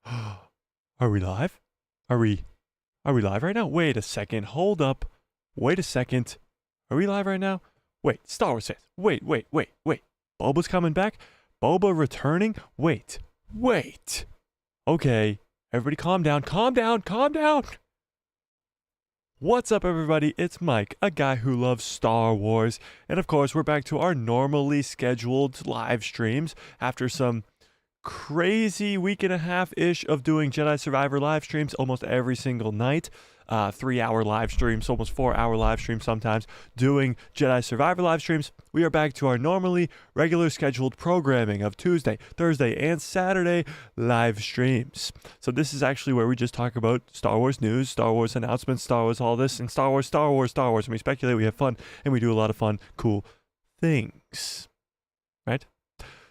Are we live? Are we are we live right now? Wait a second. Hold up. Wait a second. Are we live right now? Wait, Star Wars fans. Wait. Boba's coming back? Boba returning? Wait. Okay. Everybody calm down. Calm down. What's up, everybody? It's Mike, a guy who loves Star Wars. And of course, we're back to our normally scheduled live streams after some crazy week and a half ish of doing Jedi Survivor live streams almost every single night. 3-hour live streams, almost 4-hour live streams sometimes, doing Jedi Survivor live streams. We are back to our normally regular scheduled programming of Tuesday, Thursday, and Saturday live streams. So this is actually where we just talk about Star Wars news, Star Wars announcements, Star Wars all this, and Star Wars. And we speculate, we have fun, and we do a lot of fun, cool things. Right?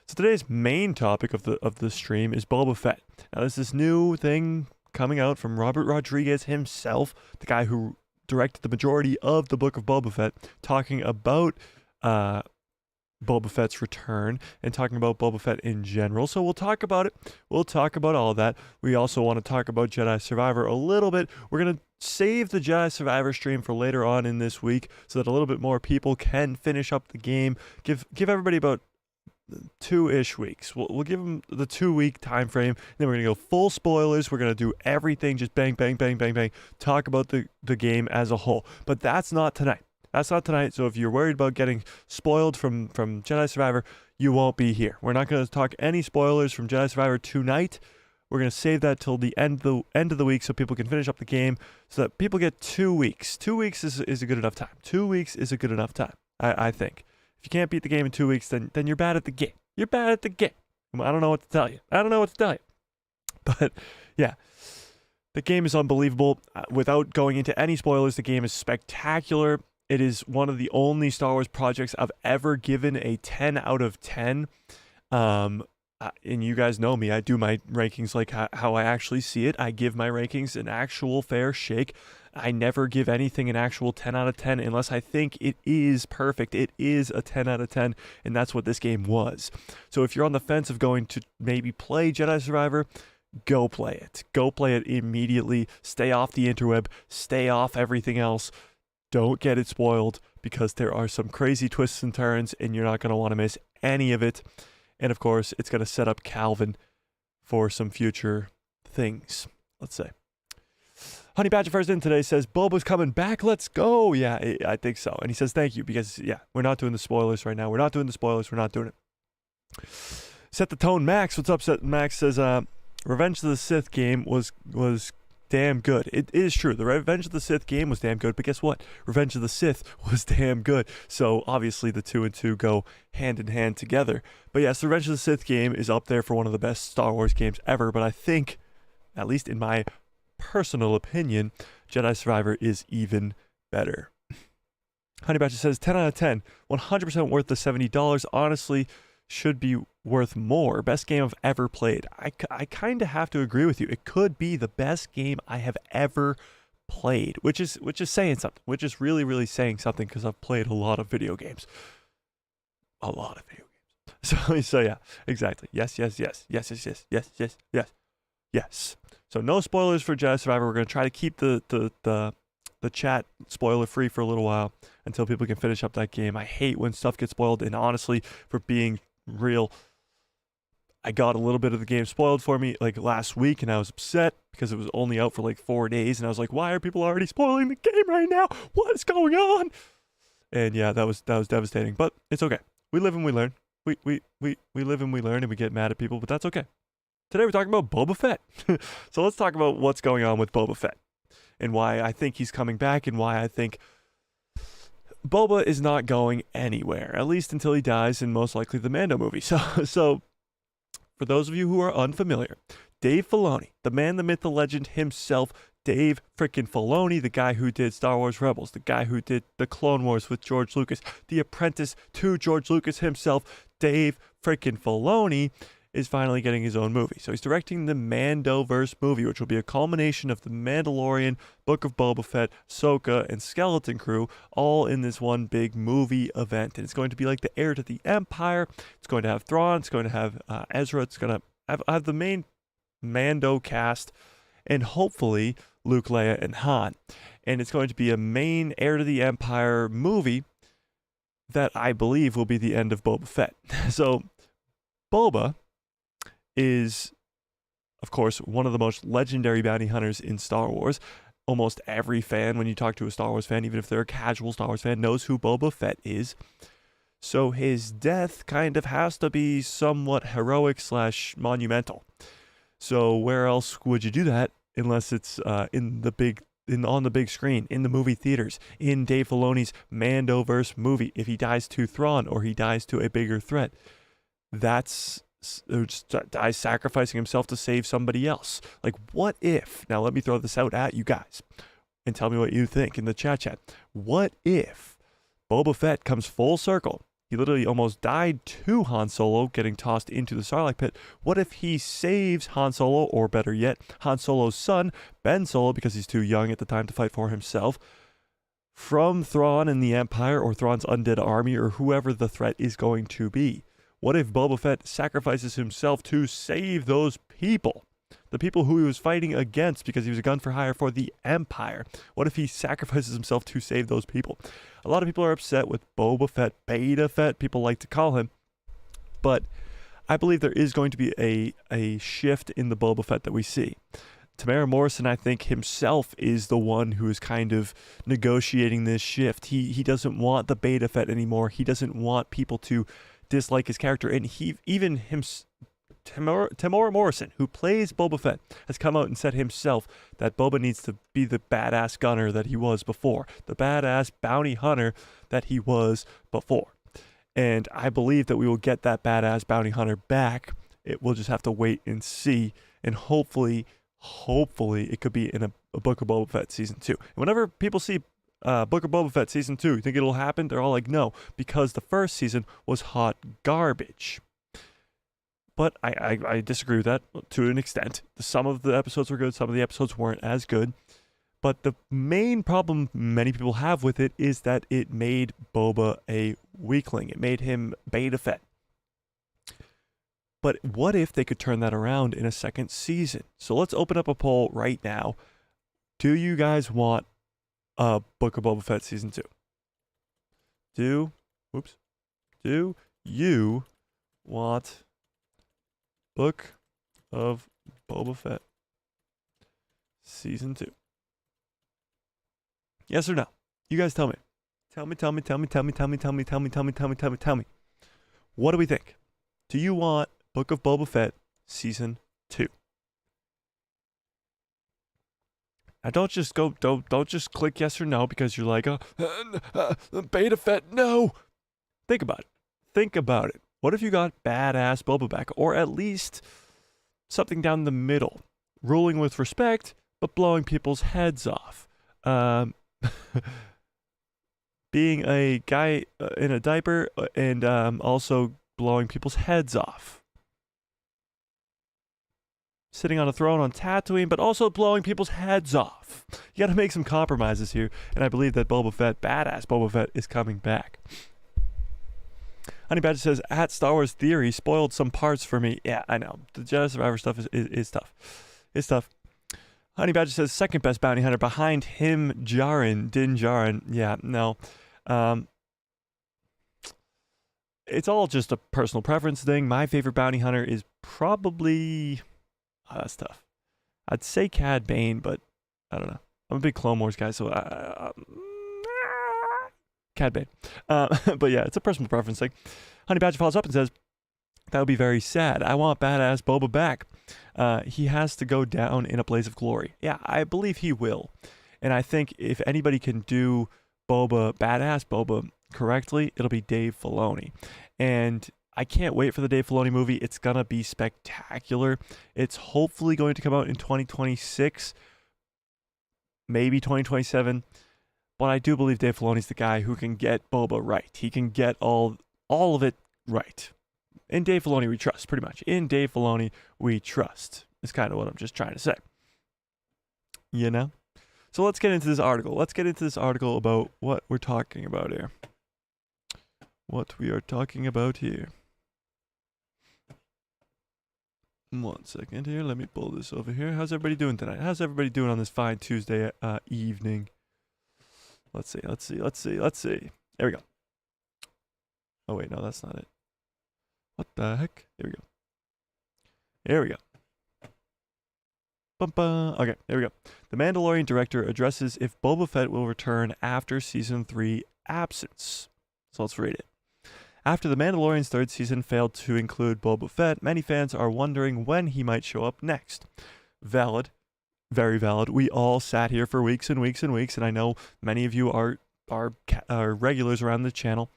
So today's main topic of the stream is Boba Fett. Now there's this new thing coming out from Robert Rodriguez himself, the guy who directed the majority of the book of Boba Fett, talking about Boba Fett's return and talking about Boba Fett in general. So we'll talk about it. We'll talk about all that. We also want to talk about Jedi Survivor a little bit. We're going to save the Jedi Survivor stream for later on in this week so that a little bit more people can finish up the game. Give everybody about 2-ish weeks. We'll give them the 2-week time frame. Then we're gonna go full spoilers. We're gonna do everything, just bang. Talk about the game as a whole. But that's not tonight. So if you're worried about getting spoiled from Jedi Survivor, you won't be here. We're not gonna talk any spoilers from Jedi Survivor tonight. We're gonna save that till the end of the week so people can finish up the game. So that people get 2 weeks. 2 weeks is a good enough time. 2 weeks is a good enough time. I think. If you can't beat the game in 2 weeks, then you're bad at the game. You're bad at the game. I don't know what to tell you. But yeah, the game is unbelievable. Without going into any spoilers, the game is spectacular. It is one of the only Star Wars projects I've ever given a 10 out of 10. And you guys know me. I do my rankings like how I actually see it. I give my rankings an actual fair shake. I never give anything an actual 10 out of 10 unless I think it is perfect. It is a 10 out of 10, and that's what this game was. So if you're on the fence of going to maybe play Jedi Survivor, go play it. Go play it immediately. Stay off the interweb. Stay off everything else. Don't get it spoiled because there are some crazy twists and turns, and you're not going to want to miss any of it. And of course, it's going to set up Calvin for some future things, let's say. Honey Badger first in today says, Boba's coming back, let's go. Yeah, I think so. And he says, thank you, because, yeah, we're not doing the spoilers right now. We're not doing it. Set the tone, Max. What's up, Max says, Revenge of the Sith game was damn good. It is true. The Revenge of the Sith game was damn good, but guess what? Revenge of the Sith was damn good. So, obviously, the 2 and 2 go hand in hand together. But yes, the Revenge of the Sith game is up there for one of the best Star Wars games ever, but I think, at least in my personal opinion, Jedi Survivor is even better. Honey Badger says 10 out of 10, 100% worth the $70. Honestly, should be worth more. Best game I've ever played. I kind of have to agree with you. It could be the best game I have ever played, which is saying something. Which is really saying something because I've played a lot of video games. So yeah, exactly. Yes. So no spoilers for Jedi Survivor. We're going to try to keep the chat spoiler free for a little while until people can finish up that game. I hate when stuff gets spoiled, and honestly, for being real, I got a little bit of the game spoiled for me like last week, and I was upset because it was only out for like 4 days, and I was like, why are people already spoiling the game right now? What is going on? And yeah, that was devastating, but it's okay. We live and we learn. We live and we learn, and we get mad at people, but that's okay. Today we're talking about Boba Fett. So let's talk about what's going on with Boba Fett and why I think he's coming back and why I think Boba is not going anywhere, at least until he dies in most likely the Mando movie. So for those of you who are unfamiliar, Dave Filoni, the man, the myth, the legend himself, Dave frickin' Filoni, the guy who did Star Wars Rebels, the guy who did the Clone Wars with George Lucas, the apprentice to George Lucas himself, Dave frickin' Filoni, is finally getting his own movie. So he's directing the Mandoverse movie, which will be a culmination of the Mandalorian, Book of Boba Fett, Ahsoka, and Skeleton Crew, all in this one big movie event. And it's going to be like the heir to the Empire. It's going to have Thrawn. It's going to have Ezra. It's going to have the main Mando cast, and hopefully Luke, Leia, and Han. And it's going to be a main Heir to the Empire movie that I believe will be the end of Boba Fett. So Boba is, of course, one of the most legendary bounty hunters in Star Wars. Almost every fan, when you talk to a Star Wars fan, even if they're a casual Star Wars fan, knows who Boba Fett is. So his death kind of has to be somewhat heroic / monumental. So where else would you do that unless it's on the big screen, in the movie theaters, in Dave Filoni's Mandoverse movie? If he dies to Thrawn or he dies to a bigger threat, dies sacrificing himself to save somebody else. Like, what if, now let me throw this out at you guys and tell me what you think in the chat. What if Boba Fett comes full circle? He literally almost died to Han Solo, getting tossed into the Sarlacc pit. What if he saves Han Solo, or better yet, Han Solo's son, Ben Solo, because he's too young at the time to fight for himself, from Thrawn and the Empire, or Thrawn's undead army, or whoever the threat is going to be? What if Boba Fett sacrifices himself to save those people? The people who he was fighting against because he was a gun for hire for the Empire. What if he sacrifices himself to save those people? A lot of people are upset with Boba Fett, Beta Fett, people like to call him. But I believe there is going to be a shift in the Boba Fett that we see. Tamara Morrison, I think, himself is the one who is kind of negotiating this shift. He doesn't want the Beta Fett anymore. He doesn't want people to dislike his character. And Tamora Morrison, who plays Boba Fett, has come out and said himself that Boba needs to be the badass gunner that he was before, the badass bounty hunter that he was before. And I believe that we will get that badass bounty hunter back. We'll just have to wait and see. And hopefully it could be in a Book of Boba Fett Season 2. And whenever people see Book of Boba Fett Season 2, you think it'll happen? They're all like, no, because the first season was hot garbage. But I disagree with that to an extent. Some of the episodes were good, some of the episodes weren't as good. But the main problem many people have with it is that it made Boba a weakling. It made him Beta Fett. But what if they could turn that around in a second season? So let's open up a poll right now. Do you guys want a Book of Boba Fett Season 2? Do you want Book of Boba Fett Season 2? Yes or no? You guys tell me. Tell me. What do we think? Do you want Book of Boba Fett Season 2? Now don't just click yes or no because you're like, Beta Fett, no. Think about it. What if you got badass Boba back, or at least something down the middle, ruling with respect but blowing people's heads off? Being a guy in a diaper and also blowing people's heads off. Sitting on a throne on Tatooine, but also blowing people's heads off. You gotta make some compromises here, and I believe that badass Boba Fett, is coming back. Honey Badger says, at Star Wars Theory, spoiled some parts for me. Yeah, I know. The Jedi Survivor stuff is tough. It's tough. Honey Badger says, second best bounty hunter behind him, Din Djarin. Yeah, no. It's all just a personal preference thing. My favorite bounty hunter is probably... Oh, that's tough. I'd say Cad Bane, but I don't know. I'm a big Clone Wars guy, so Cad Bane. But yeah, it's a personal preference thing. Honey Badger follows up and says, that would be very sad. I want badass Boba back. He has to go down in a blaze of glory. Yeah, I believe he will. And I think if anybody can do badass Boba correctly, it'll be Dave Filoni. And I can't wait for the Dave Filoni movie. It's going to be spectacular. It's hopefully going to come out in 2026, maybe 2027. But I do believe Dave Filoni's the guy who can get Boba right. He can get all of it right. In Dave Filoni, we trust, pretty much. In Dave Filoni, we trust. Is kind of what I'm just trying to say. You know? So let's get into this article. Let's get into this article about what we're talking about here. What we are talking about here. 1 second here. Let me pull this over here. How's everybody doing tonight? How's everybody doing on this fine Tuesday evening? Let's see. There we go. Oh, wait, no, that's not it. What the heck? Here we go. Okay, there we go. The Mandalorian director addresses if Boba Fett will return after Season 3 absence. So let's read it. After The Mandalorian's third season failed to include Boba Fett, many fans are wondering when he might show up next. Valid. Very valid. We all sat here for weeks and weeks and weeks, and I know many of you are regulars around the channel.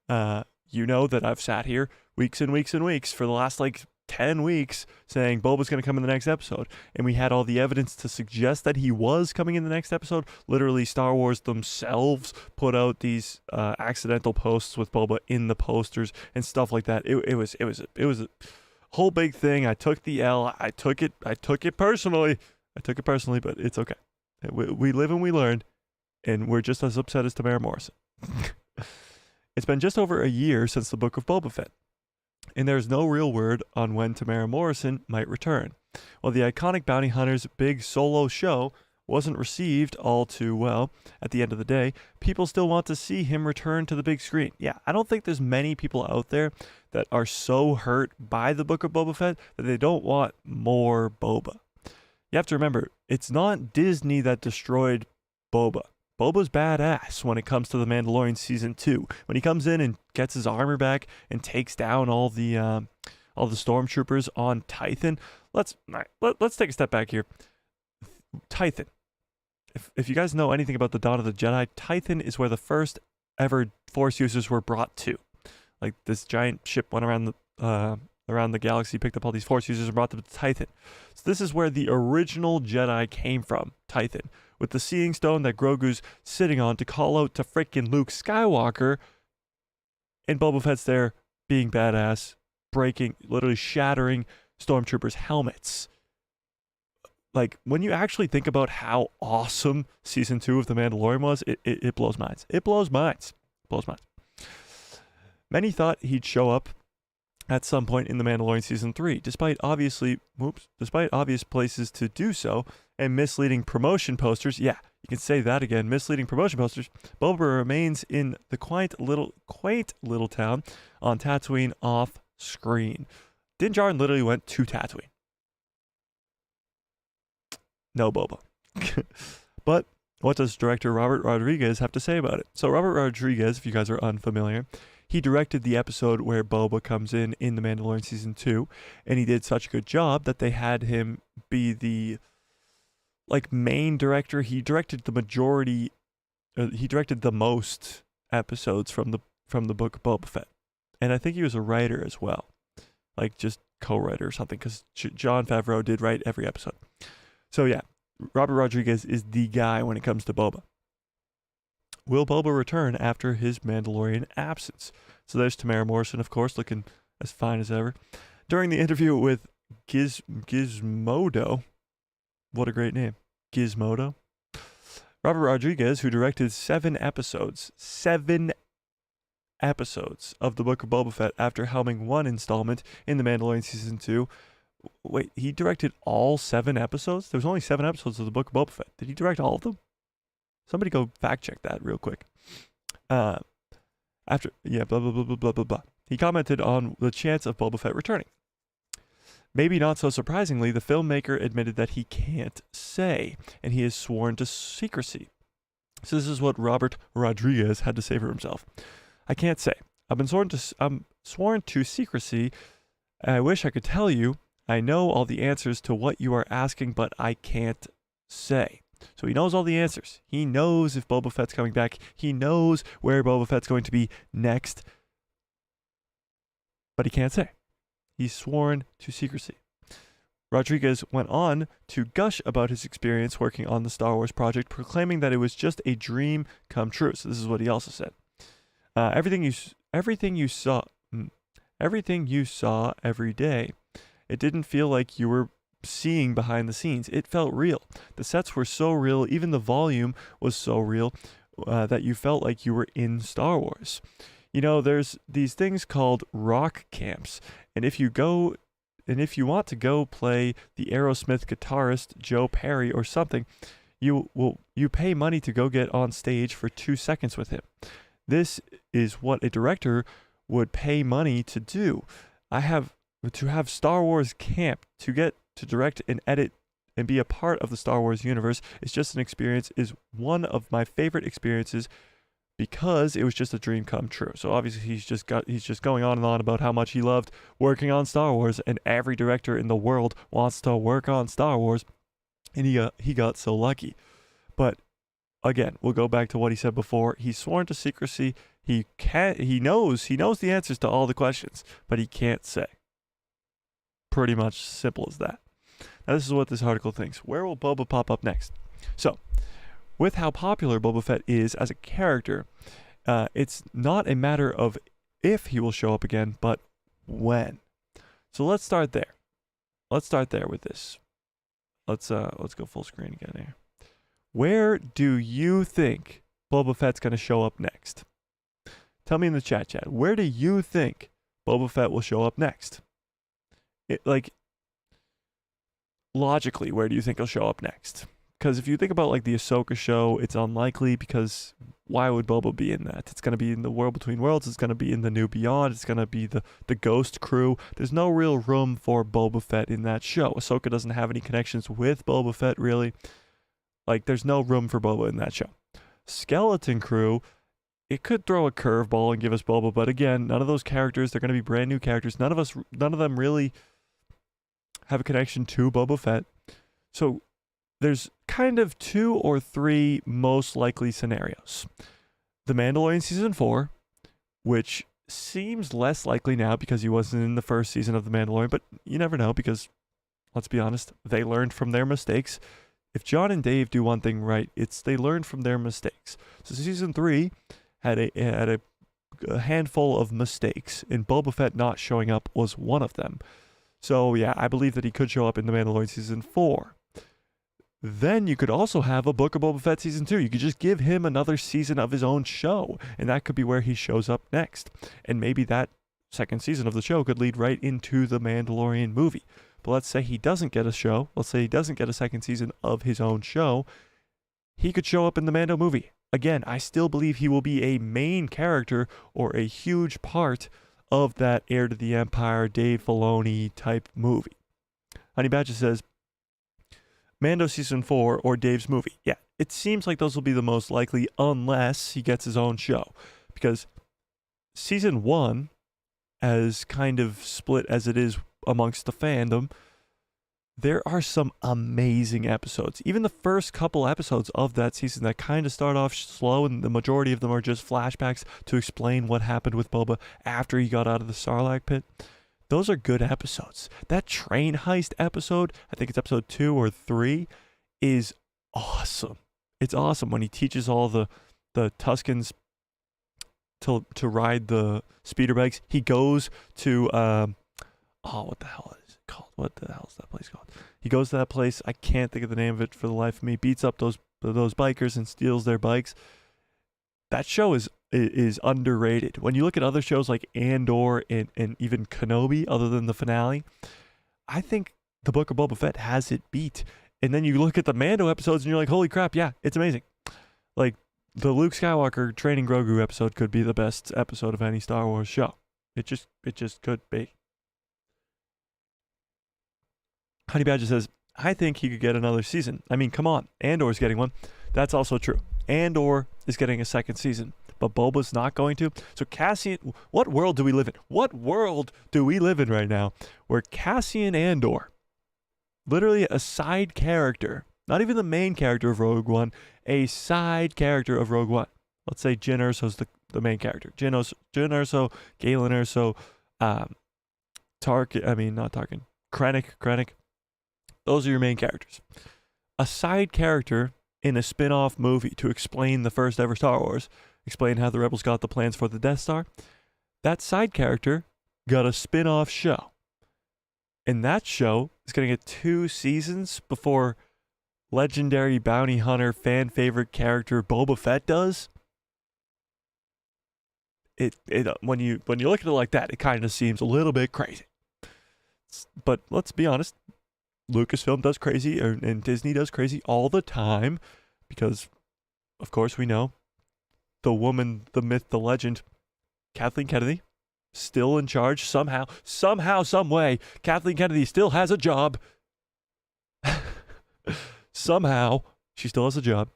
You know that I've sat here weeks and weeks and weeks for the last, 10 weeks saying Boba's going to come in the next episode. And we had all the evidence to suggest that he was coming in the next episode. Literally, Star Wars themselves put out these accidental posts with Boba in the posters and stuff like that. It was a whole big thing. I took the L. I took it personally. But it's okay. We live and we learn, and we're just as upset as Tamara Morrison. It's been just over a year since the Book of Boba Fett, and there's no real word on when Tamara Morrison might return. While the iconic bounty hunter's big solo show wasn't received all too well at the end of the day, people still want to see him return to the big screen. Yeah, I don't think there's many people out there that are so hurt by the Book of Boba Fett that they don't want more Boba. You have to remember, it's not Disney that destroyed Boba. Boba's badass when it comes to The Mandalorian Season 2. When he comes in and gets his armor back and takes down all the stormtroopers on Tython. Let's take a step back here. Tython. If you guys know anything about the Dawn of the Jedi, Tython is where the first ever Force users were brought to. Like, this giant ship went around the galaxy, picked up all these Force users and brought them to Tython. So this is where the original Jedi came from, Tython, with the Seeing Stone that Grogu's sitting on to call out to frickin' Luke Skywalker, and Boba Fett's there being badass, literally shattering stormtroopers' helmets. Like, when you actually think about how awesome Season 2 of The Mandalorian was, it blows minds. It blows minds. Many thought he'd show up at some point in The Mandalorian Season 3, despite obvious places to do so and misleading promotion posters. Yeah, you can say that again, misleading promotion posters. Boba remains in the quaint little town on Tatooine off screen. Din Djarin literally went to Tatooine. No Boba. But what does director Robert Rodriguez have to say about it? So Robert Rodriguez, if you guys are unfamiliar, he directed the episode where Boba comes in The Mandalorian Season 2, and he did such a good job that they had him be the main director. He directed the majority, he directed the most episodes from the Book of Boba Fett. And I think he was a writer as well, just co-writer or something, because Jon Favreau did write every episode. So yeah, Robert Rodriguez is the guy when it comes to Boba. Will Boba return after his Mandalorian absence? So there's Tamara Morrison, of course, looking as fine as ever. During the interview with Gizmodo, what a great name, Gizmodo, Robert Rodriguez, who directed 7 episodes of the Book of Boba Fett after helming one installment in The Mandalorian Season 2. Wait, he directed all 7 episodes? There was only 7 episodes of the Book of Boba Fett. Did he direct all of them? Somebody go fact check that real quick. Blah, blah, blah, blah, blah, blah, blah. He commented on the chance of Boba Fett returning. Maybe not so surprisingly, the filmmaker admitted that he can't say, and he is sworn to secrecy. So this is what Robert Rodriguez had to say for himself. I can't say. I'm sworn to secrecy. I wish I could tell you. I know all the answers to what you are asking, but I can't say. So he knows all the answers. He knows if Boba Fett's coming back. He knows where Boba Fett's going to be next. But he can't say. He's sworn to secrecy. Rodriguez went on to gush about his experience working on the Star Wars project, proclaiming that it was just a dream come true. So this is what he also said. Everything you saw every day, it didn't feel like you were seeing behind the scenes. It felt real. The sets were so real, even the volume was so real that you felt like you were in Star Wars. You know, there's these things called rock camps, and if you go if you want to go play the Aerosmith guitarist Joe Perry or something, you pay money to go get on stage for 2 seconds with him. This is what a director would pay money to do. To have Star Wars camp, to get to direct and edit and be a part of the Star Wars universe is just an experience, is one of my favorite experiences, because it was just a dream come true. So obviously he's just going on and on about how much he loved working on Star Wars, and every director in the world wants to work on Star Wars, and he got so lucky. But again, we'll go back to what he said before. He's sworn to secrecy. He knows the answers to all the questions, but he can't say. Pretty much simple as that. Now this is what this article thinks. Where will Boba pop up next? So, with how popular Boba Fett is as a character, it's not a matter of if he will show up again, but when. So let's start there. Let's start there with this. Let's go full screen again here. Where do you think Boba Fett's going to show up next? Tell me in the chat. Where do you think Boba Fett will show up next? Logically, where do you think he'll show up next? Because if you think about like the Ahsoka show, it's unlikely, because why would Boba be in that? It's going to be in the World Between Worlds. It's going to be in the New Beyond. It's going to be the Ghost Crew. There's no real room for Boba Fett in that show. Ahsoka doesn't have any connections with Boba Fett, really. Like, there's no room for Boba in that show. Skeleton Crew, it could throw a curveball and give us Boba, but again, none of those characters, they're going to be brand new characters. None of them really have a connection to Boba Fett. So there's kind of 2 or 3 most likely scenarios. The Mandalorian Season 4, which seems less likely now because he wasn't in the first season of The Mandalorian, but you never know, because, let's be honest, they learned from their mistakes. If John and Dave do one thing right, it's they learned from their mistakes. So Season 3 had a handful of mistakes, and Boba Fett not showing up was one of them. So yeah, I believe that he could show up in The Mandalorian Season 4. Then you could also have a Book of Boba Fett Season 2. You could just give him another season of his own show, and that could be where he shows up next. And maybe that second season of the show could lead right into the Mandalorian movie. But let's say he doesn't get a show. Let's say he doesn't get a second season of his own show. He could show up in the Mando movie. Again, I still believe he will be a main character or a huge part of that Heir to the Empire, Dave Filoni type movie. Honey Badger says, Mando Season 4 or Dave's movie. Yeah, it seems like those will be the most likely unless he gets his own show. Because Season 1, as kind of split as it is amongst the fandom, there are some amazing episodes. Even the first couple episodes of that season that kind of start off slow, and the majority of them are just flashbacks to explain what happened with Boba after he got out of the Sarlacc pit. Those are good episodes. That train heist episode, I think it's episode 2 or 3, is awesome. It's awesome when he teaches all the Tuskens to ride the speeder bikes. He goes to what the hell is it called? What the hell is that place called? He goes to that place. I can't think of the name of it for the life of me. Beats up those bikers and steals their bikes. That show is underrated. When you look at other shows like Andor and even Kenobi, other than the finale, I think the Book of Boba Fett has it beat. And then you look at the Mando episodes and you're like, holy crap, yeah, it's amazing. Like, the Luke Skywalker training Grogu episode could be the best episode of any Star Wars show. It just could be. Honey Badger says, I think he could get another season. I mean, come on. Andor's getting one. That's also true. Andor is getting a second season, but Boba's not going to. So Cassian, what world do we live in? What world do we live in right now where Cassian Andor, literally a side character, not even the main character of Rogue One, a side character of Rogue One. Let's say Jyn Erso's the main character. Jyn Erso, Galen Erso, Krennic. Those are your main characters. A side character in a spin-off movie to explain the first ever Star Wars, explain how the Rebels got the plans for the Death Star. That side character got a spin-off show. And that show is going to get 2 seasons before legendary bounty hunter fan favorite character Boba Fett does. When you look at it like that, it kind of seems a little bit crazy. But let's be honest, Lucasfilm does crazy, and Disney does crazy all the time, because, of course, we know the woman, the myth, the legend, Kathleen Kennedy, still in charge somehow, some way. Kathleen Kennedy still has a job. Somehow, she still has a job.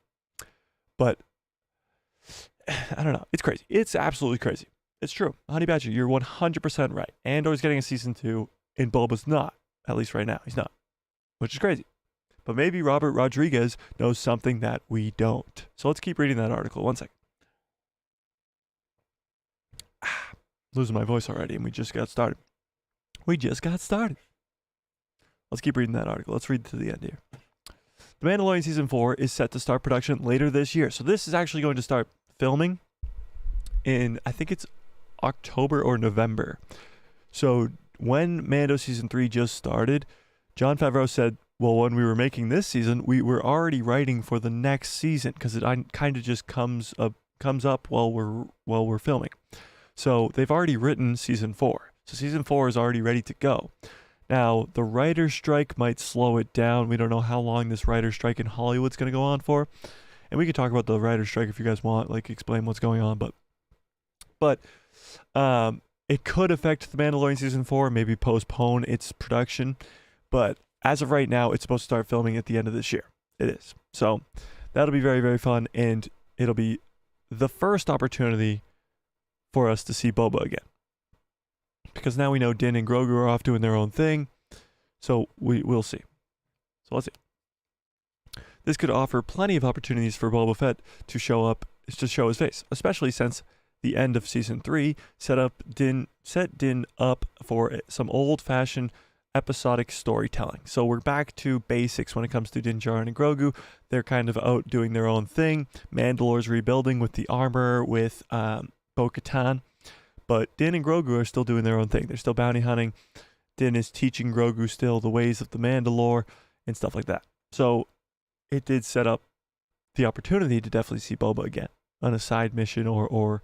But, I don't know. It's crazy. It's absolutely crazy. It's true. Honey Badger, you're 100% right. Andor's getting a season 2, and Boba's not. At least right now, he's not. Which is crazy. But maybe Robert Rodriguez knows something that we don't. So let's keep reading that article. One second. Losing my voice already, and we just got started. Let's keep reading that article. Let's read to the end here. The Mandalorian Season 4 is set to start production later this year. So this is actually going to start filming in, I think it's October or November. So when Mando Season 3 just started, Jon Favreau said, well, when we were making this season, we were already writing for the next season, because it kind of just comes up while we're filming. So they've already written Season 4. So Season 4 is already ready to go. Now, the writer's strike might slow it down. We don't know how long this writer's strike in Hollywood's going to go on for. And we can talk about the writer's strike if you guys want, like explain what's going on. But it could affect The Mandalorian Season 4, maybe postpone its production. But as of right now, it's supposed to start filming at the end of this year. It is. So that'll be very, very fun. And it'll be the first opportunity for us to see Boba again. Because now we know Din and Grogu are off doing their own thing. So we'll see. So let's see. This could offer plenty of opportunities for Boba Fett to show his face, especially since the end of Season 3 set Din up for some old-fashioned episodic storytelling. So we're back to basics when it comes to Din Djarin and Grogu. They're kind of out doing their own thing. Mandalore's rebuilding with the armor, with Bo-Katan. But Din and Grogu are still doing their own thing. They're still bounty hunting. Din is teaching Grogu still the ways of the Mandalore and stuff like that. So it did set up the opportunity to definitely see Boba again on a side mission, or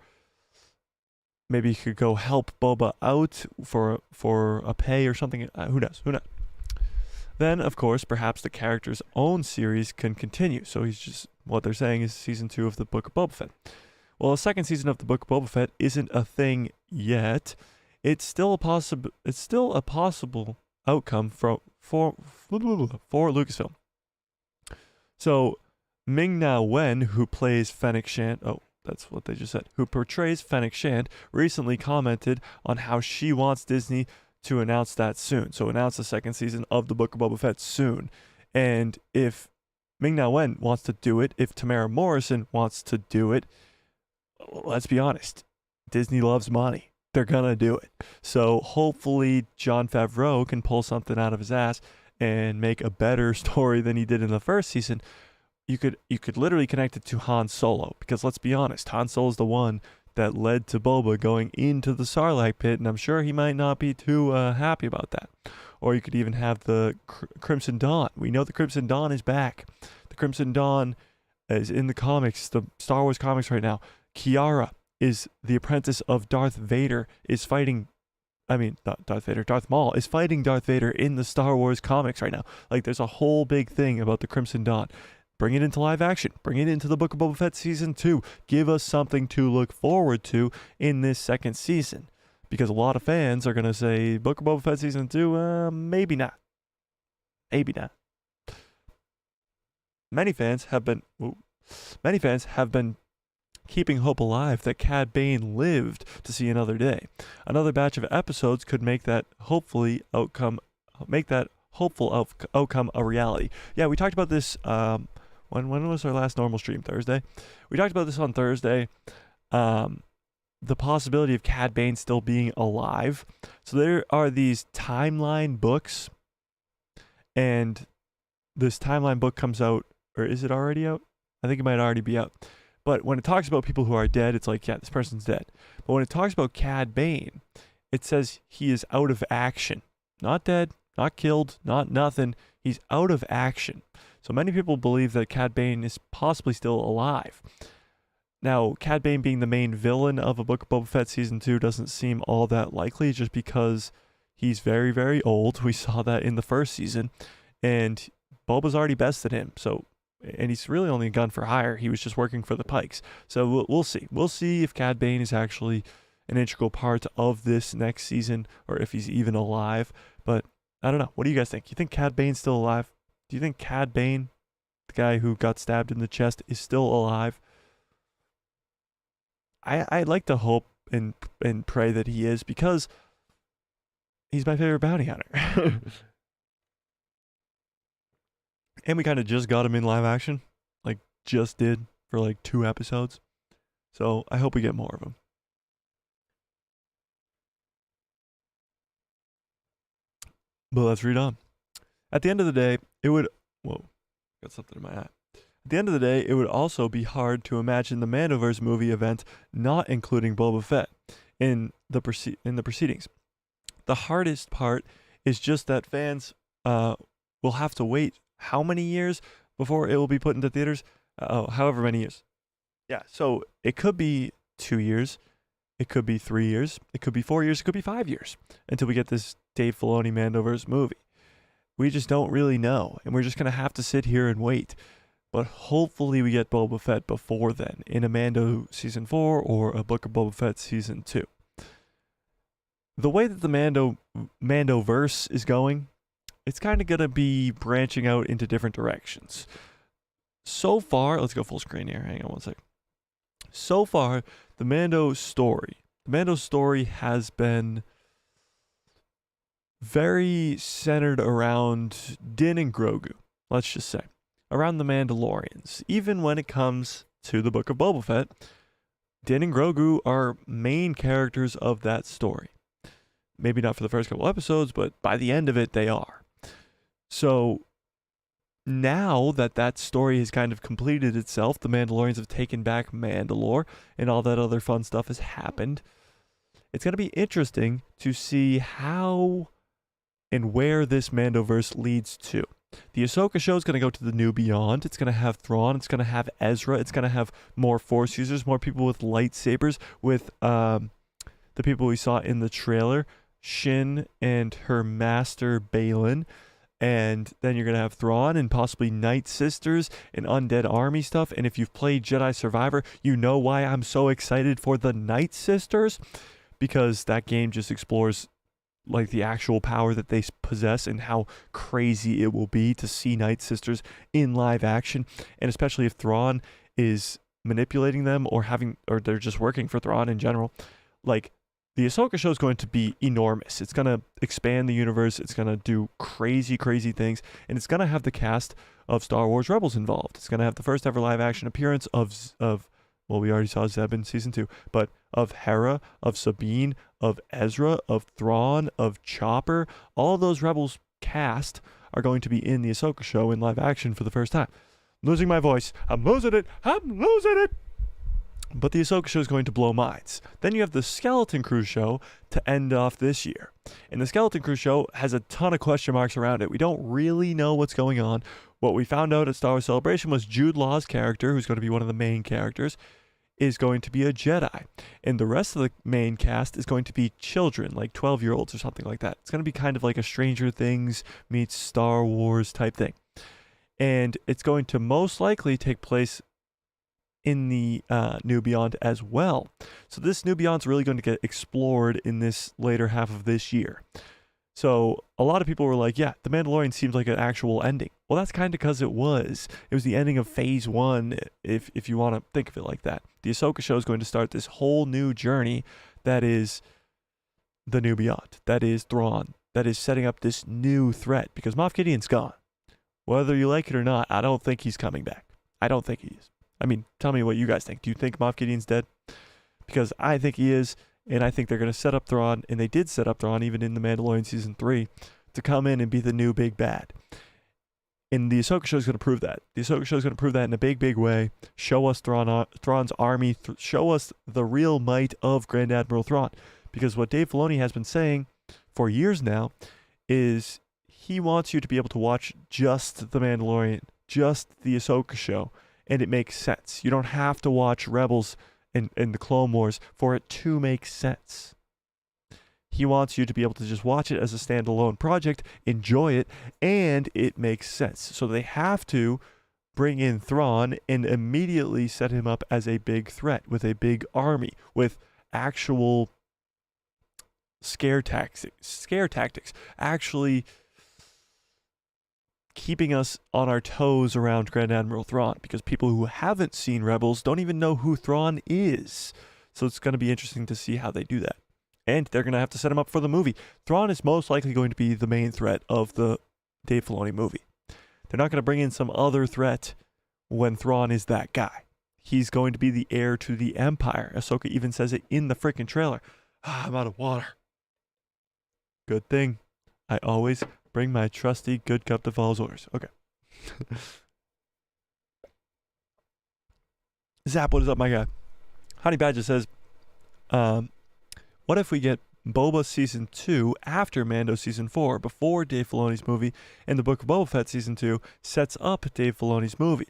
maybe he could go help Boba out for a pay or something. Who knows? Then, of course, perhaps the character's own series can continue. So what they're saying is Season 2 of the Book of Boba Fett. Well, a second season of the Book of Boba Fett isn't a thing yet. It's still a possible outcome for Lucasfilm. So Ming-Na Wen, who plays Fennec Shand, that's what they just said, who portrays Fennec Shand, recently commented on how she wants Disney to announce that soon. So announce the second season of the Book of Boba Fett soon. And if Ming-Na Wen wants to do it, if Tamara Morrison wants to do it, let's be honest, Disney loves money. They're gonna do it. So hopefully Jon Favreau can pull something out of his ass and make a better story than he did in the first season. You could literally connect it to Han Solo, because let's be honest, Han Solo is the one that led to Boba going into the Sarlacc pit, and I'm sure he might not be too happy about that. Or you could even have the Crimson Dawn. We know the Crimson Dawn is back. The Crimson Dawn is in the comics, the Star Wars comics right now. Kiara is the apprentice of Darth Vader, Darth Maul is fighting Darth Vader in the Star Wars comics right now. Like, there's a whole big thing about the Crimson Dawn. Bring it into live action. Bring it into the Book of Boba Fett Season 2. Give us something to look forward to in this second season. Because a lot of fans are going to say, Book of Boba Fett Season 2, maybe not. Maybe not. Many fans have been keeping hope alive that Cad Bane lived to see another day. Another batch of episodes could make that hopeful outcome a reality. Yeah, we talked about this. When was our last normal stream? Thursday. We talked about this on Thursday. The possibility of Cad Bane still being alive. So there are these timeline books, and this timeline book comes out, or is it already out? I think it might already be out. But when it talks about people who are dead, it's like, yeah, this person's dead. But when it talks about Cad Bane, it says he is out of action. Not dead, not killed, not nothing. He's out of action. So many people believe that Cad Bane is possibly still alive. Now, Cad Bane being the main villain of a Book of Boba Fett Season 2 doesn't seem all that likely, just because He's very, very old. We saw that in the first season. And Boba's already bested him. So, and he's really only a gun for hire. He was just working for the Pikes. So we'll see. We'll see if Cad Bane is actually an integral part of this next season, or if he's even alive. But I don't know. What do you guys think? You think Cad Bane's still alive? Do you think Cad Bane, the guy who got stabbed in the chest, is still alive? I'd like to hope and pray that he is, because he's my favorite bounty hunter. And we kind of just got him in live action. Like, just did for like 2 episodes. So I hope we get more of him. But let's read on. At the end of the day, it would... Whoa, got something in my eye. At the end of the day, it would also be hard to imagine the Mandoverse movie event not including Boba Fett in the proceedings. The hardest part is just that fans will have to wait how many years before it will be put into theaters? However many years. Yeah, so it could be 2 years, it could be 3 years, it could be 4 years, it could be 5 years until we get this Dave Filoni Mandoverse movie. We just don't really know, and we're just going to have to sit here and wait. But hopefully we get Boba Fett before then, in a Mando Season 4 or a Book of Boba Fett Season 2. The way that the Mandoverse is going, it's kind of going to be branching out into different directions. So far, let's go full screen here. Hang on one sec. So far, the Mando story has been very centered around Din and Grogu, let's just say. Around the Mandalorians. Even when it comes to the Book of Boba Fett, Din and Grogu are main characters of that story. Maybe not for the first couple episodes, but by the end of it, they are. So now that story has kind of completed itself, the Mandalorians have taken back Mandalore, and all that other fun stuff has happened. It's going to be interesting to see how and where this Mandoverse leads to. The Ahsoka show is going to go to the New Beyond. It's going to have Thrawn. It's going to have Ezra. It's going to have more Force users, more people with lightsabers, with the people we saw in the trailer, Shin and her master Balin. And then you're going to have Thrawn and possibly Night Sisters and Undead Army stuff. And if you've played Jedi Survivor, you know why I'm so excited for the Night Sisters. Because that game just explores like the actual power that they possess and how crazy it will be to see Night Sisters in live action. And especially if Thrawn is manipulating them or they're just working for Thrawn in general. Like, the Ahsoka show is going to be enormous. It's going to expand the universe. It's going to do crazy, crazy things. And it's going to have the cast of Star Wars Rebels involved. It's going to have the first ever live action appearance of well, we already saw Zeb in Season 2, but of Hera, of Sabine, of Ezra, of Thrawn, of Chopper. All those Rebels cast are going to be in the Ahsoka show in live action for the first time. I'm losing my voice. I'm losing it. But the Ahsoka show is going to blow minds. Then you have the Skeleton Crew show to end off this year. And the Skeleton Crew show has a ton of question marks around it. We don't really know what's going on. What we found out at Star Wars Celebration was Jude Law's character, who's going to be one of the main characters, is going to be a Jedi. And the rest of the main cast is going to be children, like 12-year-olds or something like that. It's going to be kind of like a Stranger Things meets Star Wars type thing. And it's going to most likely take place in the New Beyond as well. So this New Beyond's really going to get explored in this later half of this year. So a lot of people were like, yeah, The Mandalorian seems like an actual ending. Well, that's kind of because it was. It was the ending of Phase 1, if you want to think of it like that. The Ahsoka show is going to start this whole new journey that is the New Beyond. That is Thrawn. That is setting up this new threat, because Moff Gideon's gone. Whether you like it or not, I don't think he's coming back. I don't think he is. I mean, tell me what you guys think. Do you think Moff Gideon's dead? Because I think he is, and I think they're going to set up Thrawn, and they did set up Thrawn even in The Mandalorian Season 3, to come in and be the new big bad. And the Ahsoka show is going to prove that. The Ahsoka show is going to prove that in a big, big way. Show us Thrawn's army. Show us the real might of Grand Admiral Thrawn. Because what Dave Filoni has been saying for years now is he wants you to be able to watch just The Mandalorian, just the Ahsoka show, and it makes sense. You don't have to watch Rebels and the Clone Wars for it to make sense. He wants you to be able to just watch it as a standalone project, enjoy it, and it makes sense. So they have to bring in Thrawn and immediately set him up as a big threat with a big army, with actual scare tactics, actually keeping us on our toes around Grand Admiral Thrawn, because people who haven't seen Rebels don't even know who Thrawn is. So it's going to be interesting to see how they do that. And they're going to have to set him up for the movie. Thrawn is most likely going to be the main threat of the Dave Filoni movie. They're not going to bring in some other threat when Thrawn is that guy. He's going to be the heir to the Empire. Ahsoka even says it in the freaking trailer. I'm out of water. Good thing. I always bring my trusty good cup to follow orders. Okay. Zap, what is up, my guy? Honey Badger says, what if we get Boba Season 2 after Mando Season 4, before Dave Filoni's movie, and the Book of Boba Fett Season 2 sets up Dave Filoni's movie?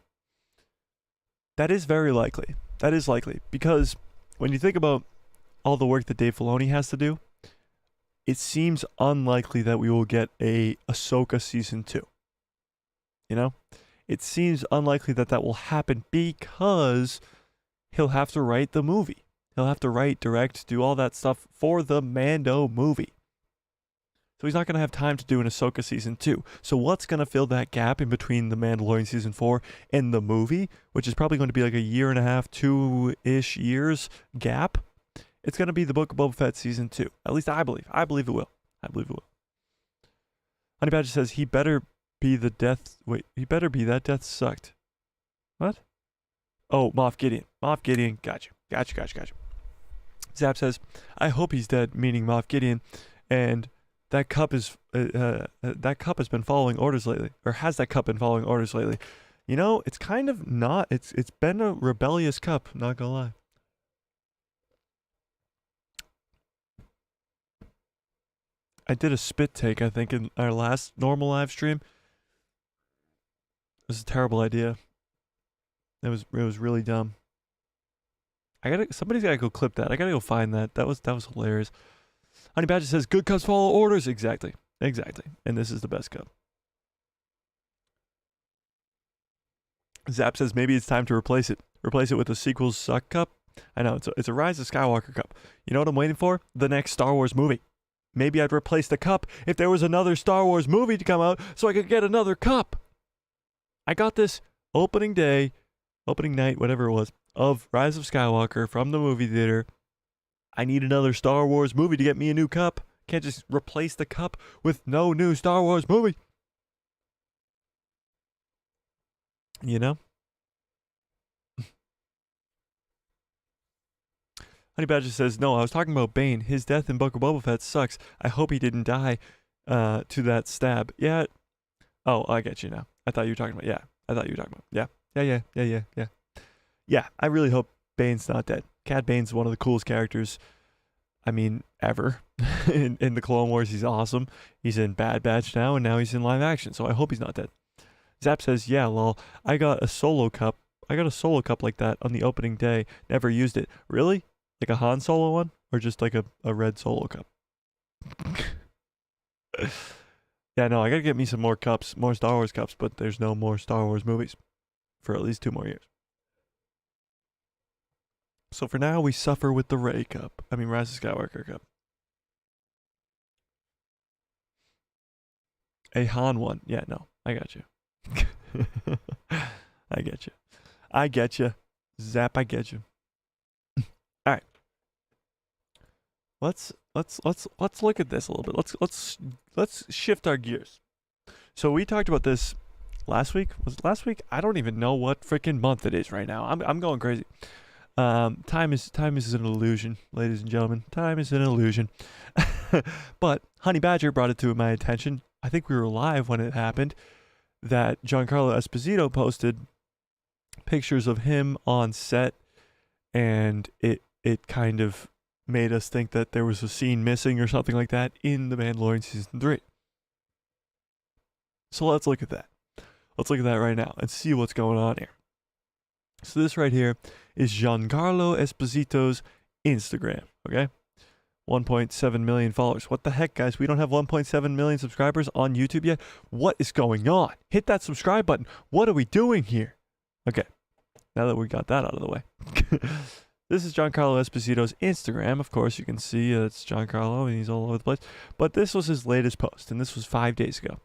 That is very likely. That is likely. Because when you think about all the work that Dave Filoni has to do, it seems unlikely that we will get a Ahsoka Season 2. You know? It seems unlikely that that will happen because he'll have to write the movie. He'll have to write, direct, do all that stuff for the Mando movie. So he's not going to have time to do an Ahsoka Season 2. So what's going to fill that gap in between the Mandalorian Season 4 and the movie, which is probably going to be like a year and a half, 2-ish years gap? It's going to be the Book of Boba Fett Season 2. At least I believe. I believe it will. I believe it will. Honey Badger says he better be the death... Wait, he better be that death sucked. What? Oh, Moff Gideon. Moff Gideon. Gotcha. Zap says, I hope he's dead, meaning Moff Gideon, and that cup has been following orders lately, or has that cup been following orders lately? You know, it's kind of not. It's been a rebellious cup, not gonna lie. I did a spit take, I think, in our last normal live stream. It was a terrible idea. It was really dumb. Somebody's gotta go clip that. I gotta go find that. That was hilarious. Honey Badger says, good cups follow orders. Exactly. And this is the best cup. Zap says, maybe it's time to replace it. Replace it with a sequel's suck cup. I know, it's a Rise of Skywalker cup. You know what I'm waiting for? The next Star Wars movie. Maybe I'd replace the cup if there was another Star Wars movie to come out so I could get another cup. I got this opening night, whatever it was, of Rise of Skywalker from the movie theater. I need another Star Wars movie to get me a new cup. Can't just replace the cup with no new Star Wars movie. You know? Honey Badger says, no, I was talking about Bane. His death in Book of Boba Fett sucks. I hope he didn't die to that stab. Yeah. Oh, I get you now. I thought you were talking about, yeah. Yeah. Yeah, I really hope Bane's not dead. Cad Bane's one of the coolest characters, I mean, ever. in the Clone Wars, he's awesome. He's in Bad Batch now, and now he's in live action, so I hope he's not dead. Zap says, yeah, lol, I got a solo cup like that on the opening day. Never used it. Really? Like a Han Solo one? Or just like a red solo cup? Yeah, no, I gotta get me some more cups, more Star Wars cups, but there's no more Star Wars movies for at least 2 more years. So for now, we suffer with the Rise of Skywalker cup. A Han one. Yeah, no, I got you. I get you. Zap, I get you. All right. Let's look at this a little bit. Let's shift our gears. So we talked about this last week. Was it last week? I don't even know what freaking month it is right now. I'm going crazy. Time is an illusion, ladies and gentlemen. Time is an illusion. But Honey Badger brought it to my attention. I think we were live when it happened. That Giancarlo Esposito posted pictures of him on set, and it kind of made us think that there was a scene missing or something like that in The Mandalorian Season 3. So let's look at that. Let's look at that right now and see what's going on here. So this right here is Giancarlo Esposito's Instagram, okay? 1.7 million followers. What the heck, guys? We don't have 1.7 million subscribers on YouTube yet? What is going on? Hit that subscribe button. What are we doing here? Okay, now that we got that out of the way. This is Giancarlo Esposito's Instagram. Of course, you can see it's Giancarlo, and he's all over the place. But this was his latest post, and this was 5 days ago.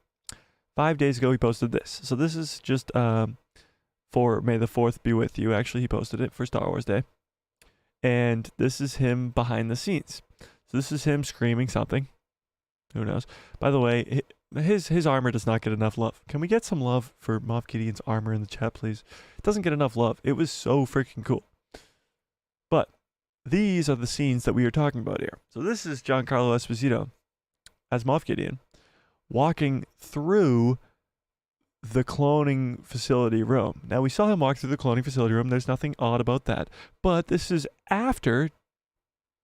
5 days ago, he posted this. So this is just for May the 4th be with you. Actually, he posted it for Star Wars Day. And this is him behind the scenes. So this is him screaming something. Who knows? By the way, his armor does not get enough love. Can we get some love for Moff Gideon's armor in the chat, please? It doesn't get enough love. It was so freaking cool. But these are the scenes that we are talking about here. So this is Giancarlo Esposito as Moff Gideon walking through the cloning facility room. Now, we saw him walk through the cloning facility room. There's nothing odd about that. But this is after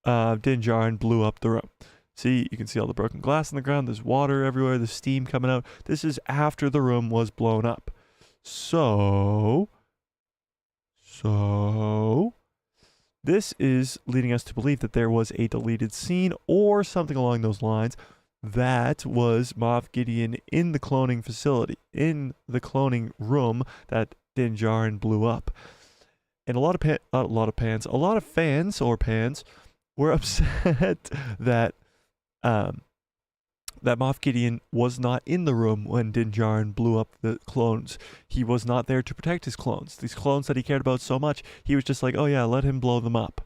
Din Djarin blew up the room. See, you can see all the broken glass on the ground. There's water everywhere. There's steam coming out. This is after the room was blown up. So this is leading us to believe that there was a deleted scene or something along those lines that was Moff Gideon in the cloning facility, in the cloning room that Din Djarin blew up. And a lot of fans were upset that that Moff Gideon was not in the room when Din Djarin blew up the clones. He was not there to protect his clones. These clones that he cared about so much, he was just like, oh yeah, let him blow them up.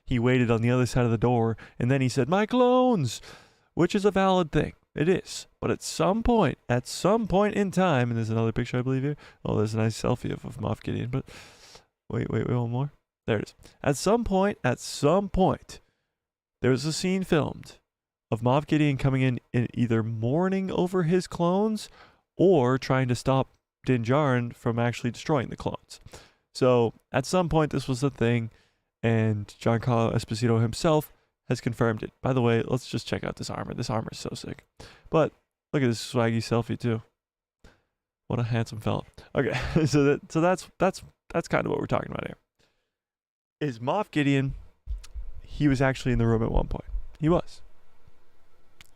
He waited on the other side of the door, and then he said, my clones, which is a valid thing. It is. But at some point in time, and there's another picture I believe here. Oh, there's a nice selfie of Moff Gideon, but wait, one more. There it is. At some point, there was a scene filmed of Moff Gideon coming in either mourning over his clones or trying to stop Din Djarin from actually destroying the clones. So at some point this was a thing, and Giancarlo Esposito himself has confirmed it. By the way, let's just check out this armor. This armor is so sick. But look at this swaggy selfie too. What a handsome fella. Okay, so that's kind of what we're talking about here. Is Moff Gideon? He was actually in the room at one point. He was.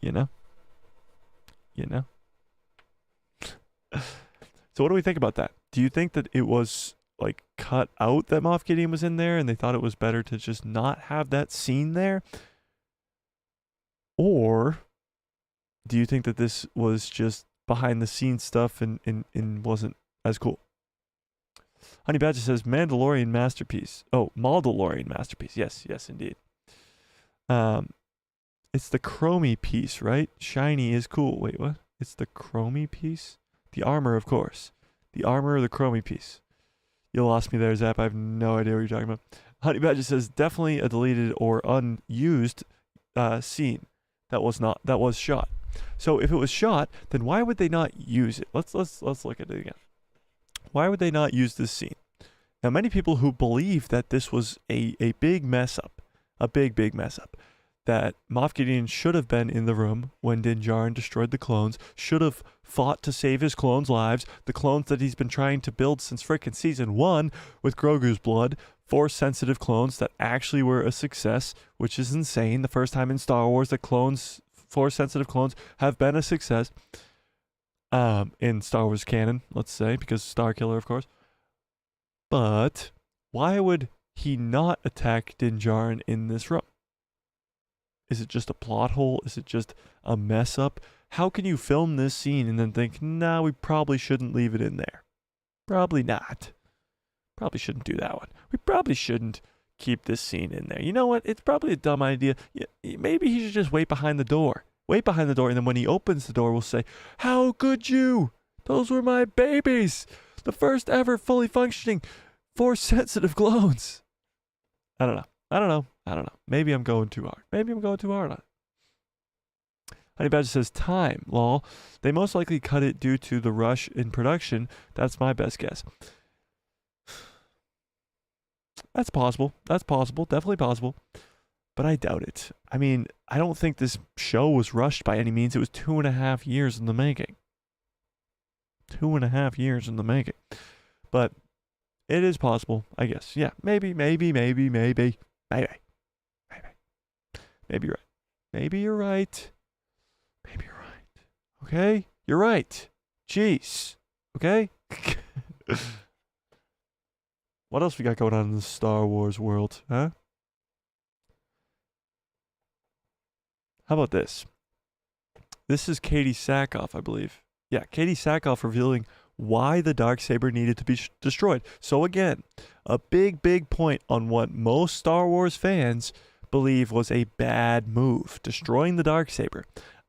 You know? So what do we think about that? Do you think that it was like cut out that Moff Gideon was in there and they thought it was better to just not have that scene there? Or do you think that this was just behind the scenes stuff and wasn't as cool? Honey Badger says Mandalorian masterpiece. Oh, Mandalorian masterpiece. Yes, indeed. It's the chromey piece, right? Shiny is cool. Wait, what? It's the chromey piece? The armor, of course. The armor or the chromey piece? You lost me there, Zap. I have no idea what you're talking about. Honey Badger says definitely a deleted or unused scene that was shot. So if it was shot, then why would they not use it? Let's look at it again. Why would they not use this scene? Now, many people who believe that this was a big mess up, a big mess up, that Moff Gideon should have been in the room when Din Djarin destroyed the clones, should have fought to save his clones' lives, the clones that he's been trying to build since frickin' season 1 with Grogu's blood, Force-sensitive clones that actually were a success, which is insane. The first time in Star Wars that Force-sensitive clones have been a success in Star Wars canon, let's say, because Starkiller, of course. But why would he not attack Din Djarin in this room? Is it just a plot hole? Is it just a mess up? How can you film this scene and then think, nah, we probably shouldn't leave it in there? Probably not. Probably shouldn't do that one. We probably shouldn't keep this scene in there. You know what? It's probably a dumb idea. Maybe he should just wait behind the door. Wait behind the door, and then when he opens the door, we'll say, how could you? Those were my babies. The first ever fully functioning Force-sensitive clones. I don't know. Maybe I'm going too hard on it. Honey Badger says, time, lol. They most likely cut it due to the rush in production. That's my best guess. That's possible. Definitely possible. But I doubt it. I mean, I don't think this show was rushed by any means. It was 2.5 years in the making. 2.5 years in the making. But it is possible, I guess. Yeah, maybe. Maybe you're right. Maybe you're right. Maybe you're right. Okay? You're right. Jeez. Okay? What else we got going on in the Star Wars world, huh? How about this? This is Katie Sackhoff, I believe. Yeah, Katie Sackhoff revealing why the Darksaber needed to be destroyed. So again, a big, big point on what most Star Wars fans believe was a bad move, destroying the Darksaber.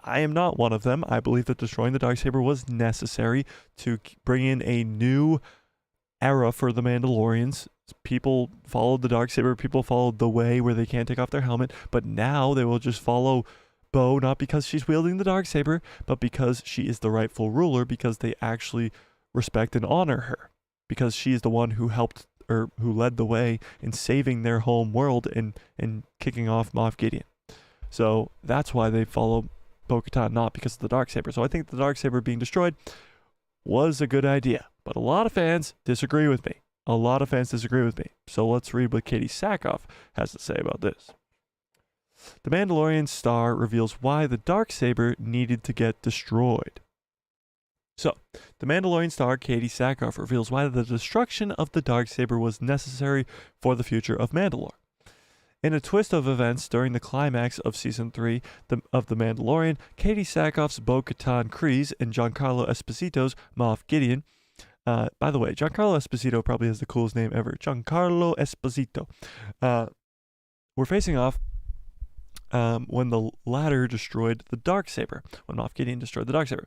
I am not one of them. I believe that destroying the Darksaber was necessary to bring in a new era for the Mandalorians. People followed the Darksaber. People followed the way where they can't take off their helmet. But now they will just follow Bo, not because she's wielding the Darksaber, but because she is the rightful ruler, because they actually respect and honor her, because she is the one who helped or who led the way in saving their home world and kicking off Moff Gideon. So that's why they follow Bo-Katan, not because of the Darksaber. So I think the Darksaber being destroyed was a good idea, but a lot of fans disagree with me. So let's read what Katie Sackhoff has to say about this. The Mandalorian star reveals why the Darksaber needed to get destroyed. So, the Mandalorian star Katie Sackhoff reveals why the destruction of the Darksaber was necessary for the future of Mandalore. In a twist of events during the climax of Season 3 of The Mandalorian, Katie Sackhoff's Bo-Katan Kryze and Giancarlo Esposito's Moff Gideon. By the way, Giancarlo Esposito probably has the coolest name ever. Giancarlo Esposito. We're facing off when the latter destroyed the Darksaber, when Moff Gideon destroyed the Darksaber.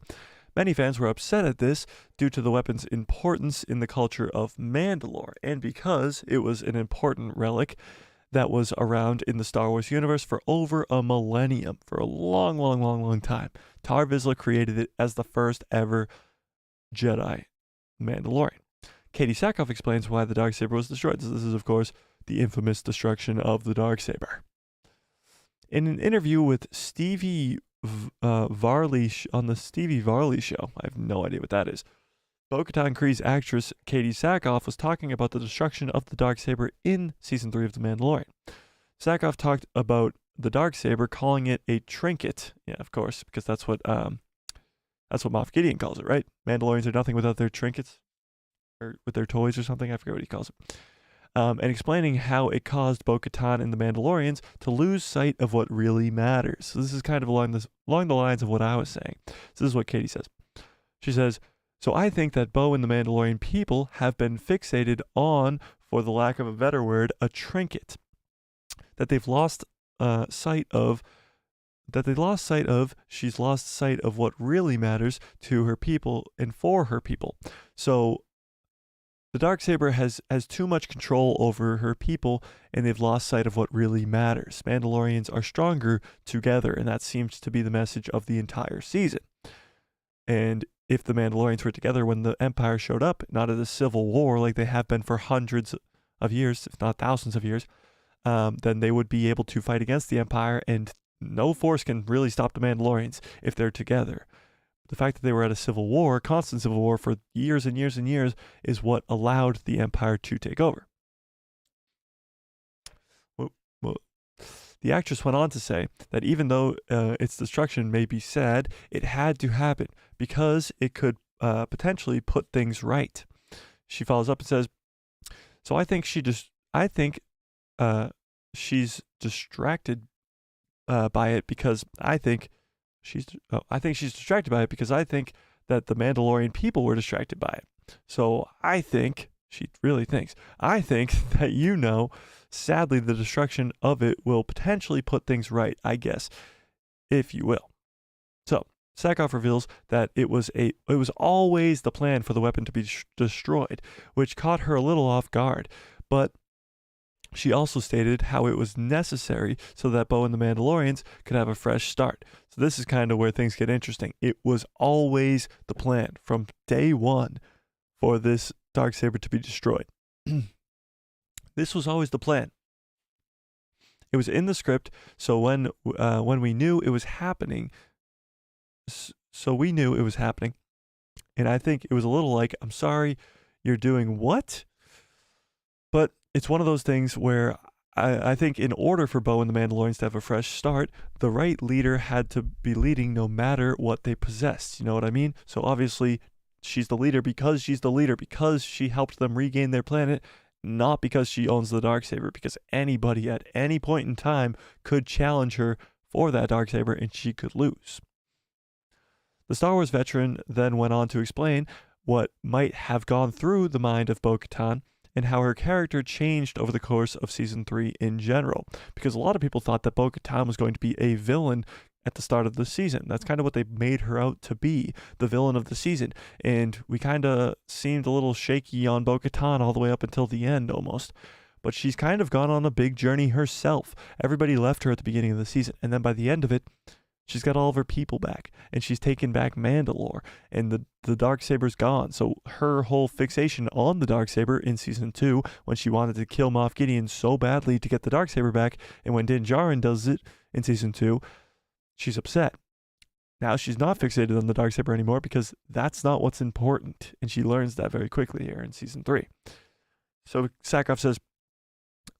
Many fans were upset at this due to the weapon's importance in the culture of Mandalore, and because it was an important relic that was around in the Star Wars universe for over a millennium, for a long time. Tar Vizsla created it as the first ever Jedi Mandalorian. Katie Sackhoff explains why the Darksaber was destroyed. This is, of course, the infamous destruction of the Darksaber. In an interview with Stevie Varley on the Stevie Varley show, I have no idea what that is, Bo-Katan Kryze actress Katie Sackhoff was talking about the destruction of the Darksaber in Season 3 of The Mandalorian. Sackhoff talked about the Darksaber, calling it a trinket. Yeah, of course, because that's what Moff Gideon calls it, right? Mandalorians are nothing without their trinkets, or with their toys or something. I forget what he calls it. And explaining how it caused Bo-Katan and the Mandalorians to lose sight of what really matters. So this is kind of along the lines of what I was saying. So this is what Katie says. She says, "So I think that Bo and the Mandalorian people have been fixated on, for the lack of a better word, a trinket that they've lost sight of. She's lost sight of what really matters to her people and for her people. So the Darksaber has too much control over her people, and they've lost sight of what really matters. Mandalorians are stronger together, and that seems to be the message of the entire season. And if the Mandalorians were together when the Empire showed up, not at a civil war like they have been for hundreds of years, if not thousands of years, then they would be able to fight against the Empire, and no force can really stop the Mandalorians if they're together. The fact that they were at a civil war, constant civil war for years and years and years, is what allowed the Empire to take over." The actress went on to say that even though its destruction may be sad, it had to happen because it could potentially put things right. She follows up and says, "So I think she's distracted by it because I think she's distracted by it because I think that the Mandalorian people were distracted by it. So I think," she really thinks, "I think that, sadly the destruction of it will potentially put things right, I guess, if you will." So Sackhoff reveals that it was always the plan for the weapon to be destroyed, which caught her a little off guard, but she also stated how it was necessary so that Bo and the Mandalorians could have a fresh start. So this is kind of where things get interesting. It was always the plan from day one for this Darksaber to be destroyed. This was always the plan. It was in the script, so when we knew it was happening, and I think it was a little like, "I'm sorry, you're doing what?" But it's one of those things where I think in order for Bo and the Mandalorians to have a fresh start, the right leader had to be leading no matter what they possessed. You know what I mean? So obviously, she's the leader because she helped them regain their planet, not because she owns the Darksaber, because anybody at any point in time could challenge her for that Darksaber and she could lose. The Star Wars veteran then went on to explain what might have gone through the mind of Bo-Katan and how her character changed over the course of Season 3 in general. Because a lot of people thought that Bo-Katan was going to be a villain at the start of the season. That's kind of what they made her out to be, the villain of the season. And we kind of seemed a little shaky on Bo-Katan all the way up until the end almost. But she's kind of gone on a big journey herself. Everybody left her at the beginning of the season. And then by the end of it, she's got all of her people back, and she's taken back Mandalore, and the Darksaber's gone. So her whole fixation on the Darksaber in Season 2, when she wanted to kill Moff Gideon so badly to get the Darksaber back, and when Din Djarin does it in Season 2, she's upset. Now she's not fixated on the Darksaber anymore because that's not what's important, and she learns that very quickly here in Season 3. So Sakharov says,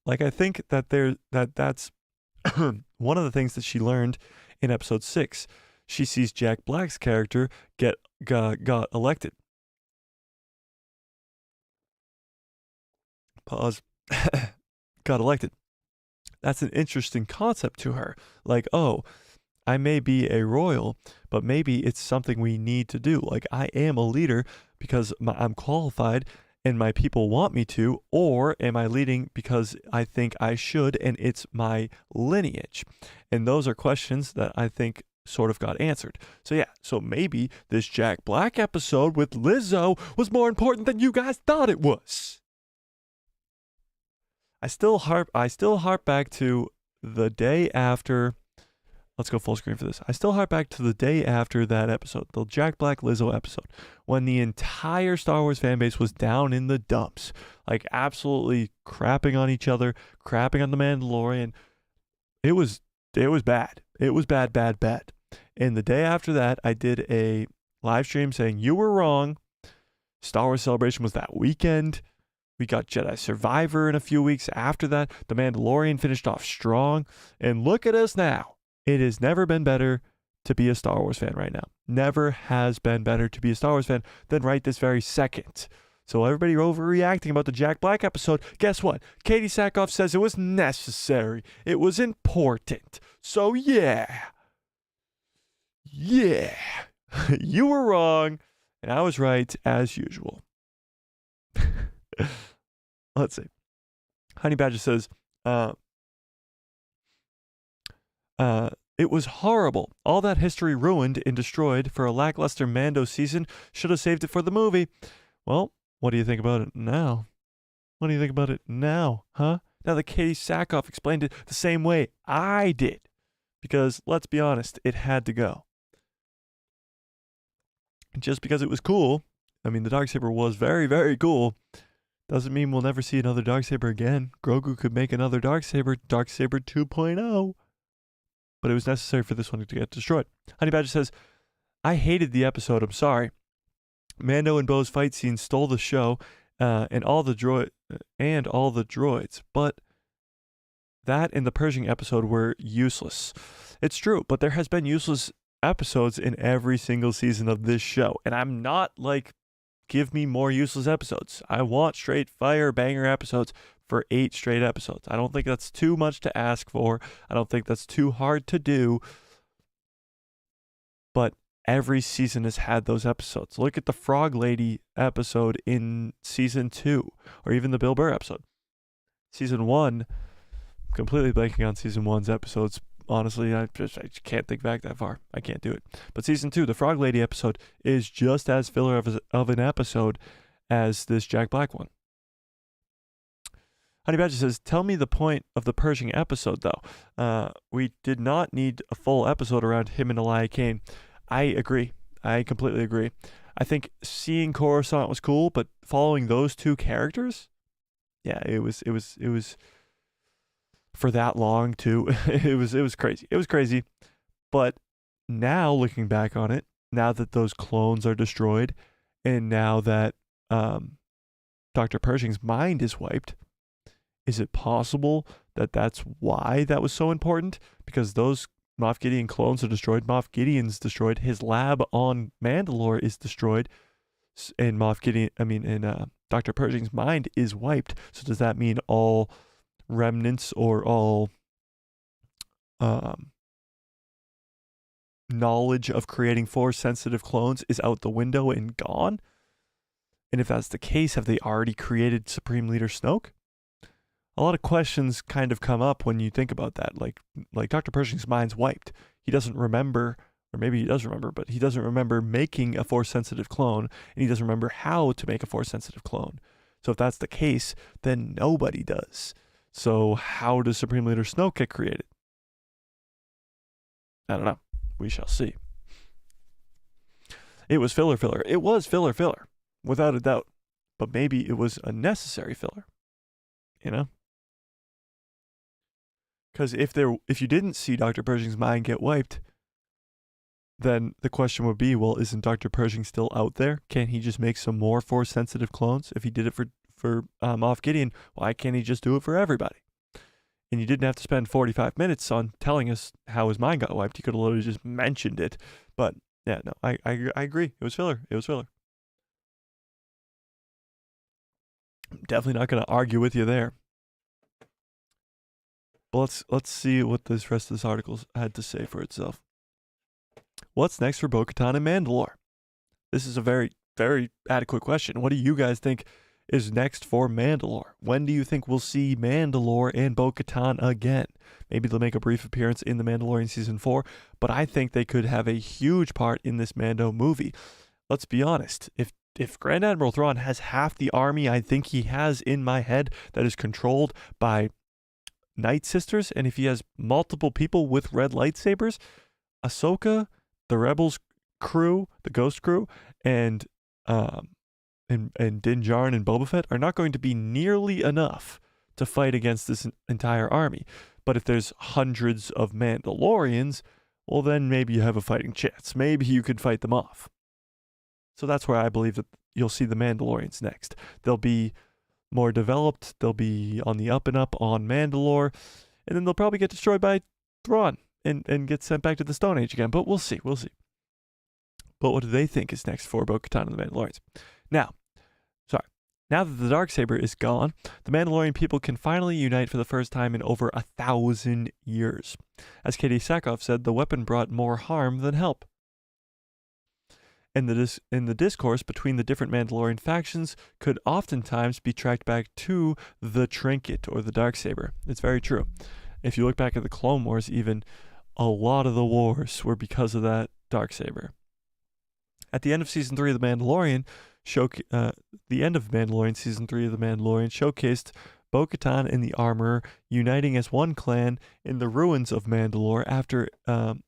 like, I think that that's one of the things that she learned in episode 6. She sees Jack Black's character got elected. Pause. Got elected. That's an interesting concept to her. Like, oh, I may be a royal, but maybe it's something we need to do. Like, I am a leader because I'm qualified and my people want me to, or am I leading because I think I should and it's my lineage? And those are questions that I think sort of got answered. So yeah, so maybe this Jack Black episode with Lizzo was more important than you guys thought it was. I still harp back to the day after. Let's go full screen for this. I still harp back to the day after that episode, the Jack Black Lizzo episode, when the entire Star Wars fan base was down in the dumps, like absolutely crapping on each other, crapping on the Mandalorian. It was bad. It was bad. And the day after that, I did a live stream saying you were wrong. Star Wars Celebration was that weekend. We got Jedi Survivor in a few weeks after that. The Mandalorian finished off strong. And look at us now. It has never been better to be a Star Wars fan right now. Never has been better to be a Star Wars fan than right this very second. So everybody overreacting about the Jack Black episode, guess what? Katie Sackhoff says it was necessary. It was important. So yeah. Yeah. You were wrong, and I was right as usual. Let's see. Honey Badger says, it was horrible. All that history ruined and destroyed for a lackluster Mando season. Should have saved it for the movie. Well, what do you think about it now? What do you think about it now, huh? Now that Katie Sackhoff explained it the same way I did. Because, let's be honest, it had to go. Just because it was cool, I mean, the Darksaber was very, very cool, doesn't mean we'll never see another Darksaber again. Grogu could make another Darksaber, Darksaber 2.0. But it was necessary for this one to get destroyed. Honey Badger says, I hated the episode, I'm sorry. Mando and Bo's fight scene stole the show, and all the droids, but that and the Pershing episode were useless. It's true, but there has been useless episodes in every single season of this show, and I'm not like, give me more useless episodes. I want straight fire banger episodes for 8 straight episodes. I don't think that's too much to ask for. I don't think that's too hard to do. But every season has had those episodes. Look at the Frog Lady episode in Season 2, or even the Bill Burr episode. Season 1, completely blanking on Season 1's episodes. Honestly, I can't think back that far. I can't do it. But Season 2, the Frog Lady episode, is just as filler of an episode as this Jack Black one. Honey Badger says, tell me the point of the Pershing episode, though. We did not need a full episode around him and Elia Kane. I agree. I completely agree. I think seeing Coruscant was cool, but following those two characters, yeah, it was for that long too. It was crazy. It was crazy. But now looking back on it, now that those clones are destroyed, and now that Dr. Pershing's mind is wiped, Is it possible that that's why that was so important? Because those Moff Gideon clones are destroyed. Moff Gideon's destroyed. His lab on Mandalore is destroyed. And Dr. Pershing's mind is wiped. So does that mean all remnants or all knowledge of creating Force-sensitive clones is out the window and gone? And if that's the case, have they already created Supreme Leader Snoke? A lot of questions kind of come up when you think about that. Like Dr. Pershing's mind's wiped. He doesn't remember, or maybe he does remember, but he doesn't remember making a Force-sensitive clone, and he doesn't remember how to make a Force-sensitive clone. So if that's the case, then nobody does. So how does Supreme Leader Snoke get created? I don't know. We shall see. It was filler. It was filler, without a doubt. But maybe it was a necessary filler. You know? Because if you didn't see Dr. Pershing's mind get wiped, then the question would be, well, isn't Dr. Pershing still out there? Can't he just make some more Force-sensitive clones? If he did it for Moff Gideon, why can't he just do it for everybody? And you didn't have to spend 45 minutes on telling us how his mind got wiped. You could have literally just mentioned it. But yeah, no, I agree. It was filler. I'm definitely not going to argue with you there. But let's see what this rest of this article had to say for itself. What's next for Bo-Katan and Mandalore? This is a very, very adequate question. What do you guys think is next for Mandalore? When do you think we'll see Mandalore and Bo-Katan again? Maybe they'll make a brief appearance in The Mandalorian Season 4, but I think they could have a huge part in this Mando movie. Let's be honest. If Grand Admiral Thrawn has half the army I think he has in my head that is controlled by Night Sisters, and if he has multiple people with red lightsabers, Ahsoka, the Rebels crew, the Ghost crew, and Din Djarin and Boba Fett are not going to be nearly enough to fight against this entire army. But if there's hundreds of Mandalorians, well, then maybe you have a fighting chance. Maybe you could fight them off. So that's where I believe that you'll see the Mandalorians next. They'll be more developed. They'll be on the up and up on Mandalore. And then they'll probably get destroyed by Thrawn and get sent back to the Stone Age again. But we'll see. But what do they think is next for Bo-Katan and the Mandalorians? Now that the Darksaber is gone, the Mandalorian people can finally unite for the first time in over 1,000 years. As Katie Sackhoff said, the weapon brought more harm than help. And the discourse between the different Mandalorian factions could oftentimes be tracked back to the trinket or the Darksaber. It's very true. If you look back at the Clone Wars, even a lot of the wars were because of that Darksaber. At the end of Season 3 of The Mandalorian, Season 3 of The Mandalorian showcased Bo-Katan and the Armorer uniting as one clan in the ruins of Mandalore after an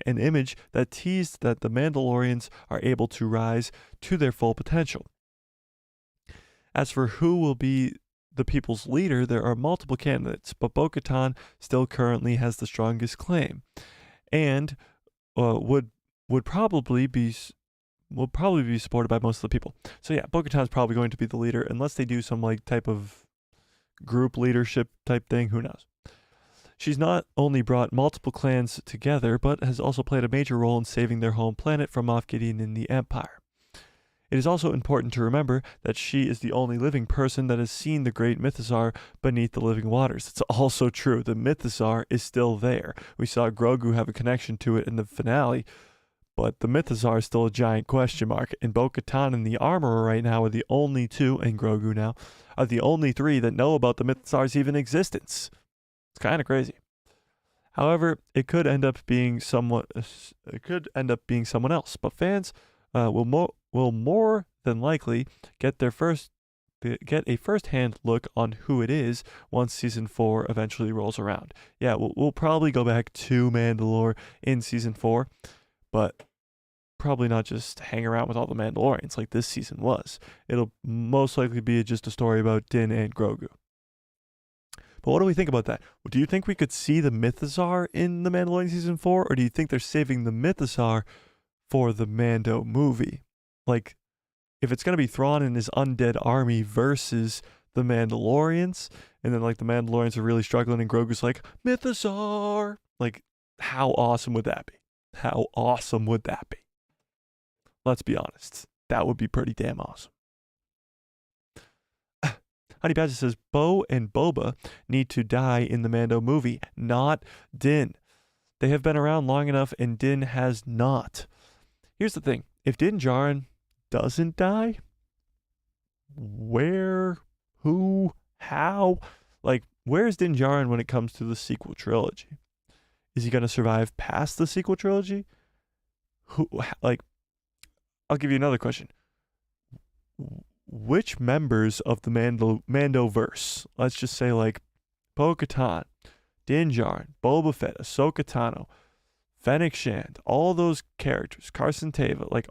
image that teased that the Mandalorians are able to rise to their full potential. As for who will be the people's leader, there are multiple candidates, but Bo-Katan still currently has the strongest claim, and would probably be supported by most of the people. So yeah, Bo-Katan's probably going to be the leader, unless they do some type of group leadership type thing. Who knows? She's not only brought multiple clans together, but has also played a major role in saving their home planet from Moff Gideon and the Empire. It is also important to remember that she is the only living person that has seen the great Mythosaur beneath the living waters. It's also true. The Mythosaur is still there. We saw Grogu have a connection to it in the finale, but the Mythosaur is still a giant question mark. And Bo-Katan and the Armorer right now are the only two, and Grogu now, are the only three that know about the Mythosaur's even existence. It's kind of crazy. However, it could end up being someone else, but fans will more than likely get a first-hand look on who it is once Season 4 eventually rolls around. Yeah, we'll probably go back to Mandalore in Season 4, but probably not just hang around with all the Mandalorians like this season was. It'll most likely be just a story about Din and Grogu. But what do we think about that? Do you think we could see the Mythosaur in The Mandalorian Season 4, or do you think they're saving the Mythosaur for the Mando movie? Like, if it's going to be Thrawn and his undead army versus the Mandalorians, and then like the Mandalorians are really struggling, and Grogu's like, Mythosaur. Like, how awesome would that be? How awesome would that be? Let's be honest. That would be pretty damn awesome. Honey Badger says, Bo and Boba need to die in the Mando movie, not Din. They have been around long enough, and Din has not. Here's the thing. If Din Djarin doesn't die, where, who, how? Like, where's Din Djarin when it comes to the sequel trilogy? Is he going to survive past the sequel trilogy? Who, like, I'll give you another question. Which members of the Mandoverse, let's just say like Bo-Katan, Din Djarin, Boba Fett, Ahsoka Tano, Fennec Shand, all those characters, Carson Teva, like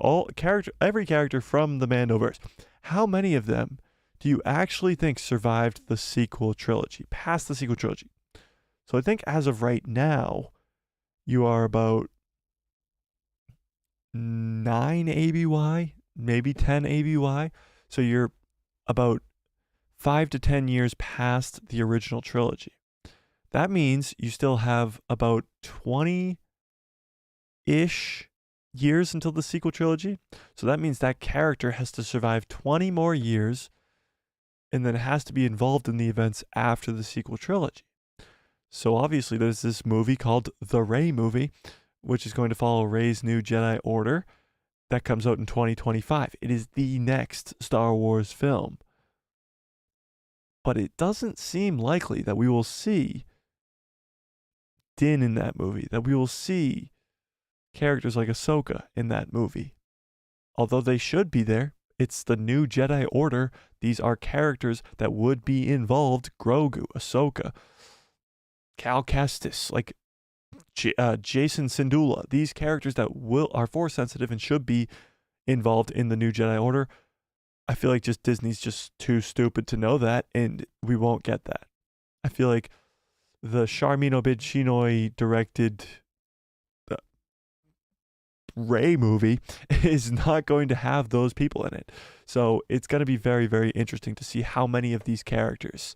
every character from the Mandoverse, how many of them do you actually think survived the sequel trilogy, past the sequel trilogy? So I think as of right now, you are about 9 ABY, maybe 10 ABY. So you're about 5 to 10 years past the original trilogy. That means you still have about 20-ish years until the sequel trilogy. So that means that character has to survive 20 more years and then has to be involved in the events after the sequel trilogy. So obviously there's this movie called The Rey Movie, which is going to follow Rey's new Jedi Order. That comes out in 2025. It is the next Star Wars film. But it doesn't seem likely that we will see Din in that movie, that we will see characters like Ahsoka in that movie. Although they should be there. It's the new Jedi Order. These are characters that would be involved. Grogu, Ahsoka, Cal Kestis, like Jason Syndulla, these characters that are Force sensitive and should be involved in the new Jedi Order. I feel like just Disney's just too stupid to know that, and we won't get that. I feel like the Charmin Obid-Chinoy directed Rey movie is not going to have those people in it. So it's going to be very, very interesting to see how many of these characters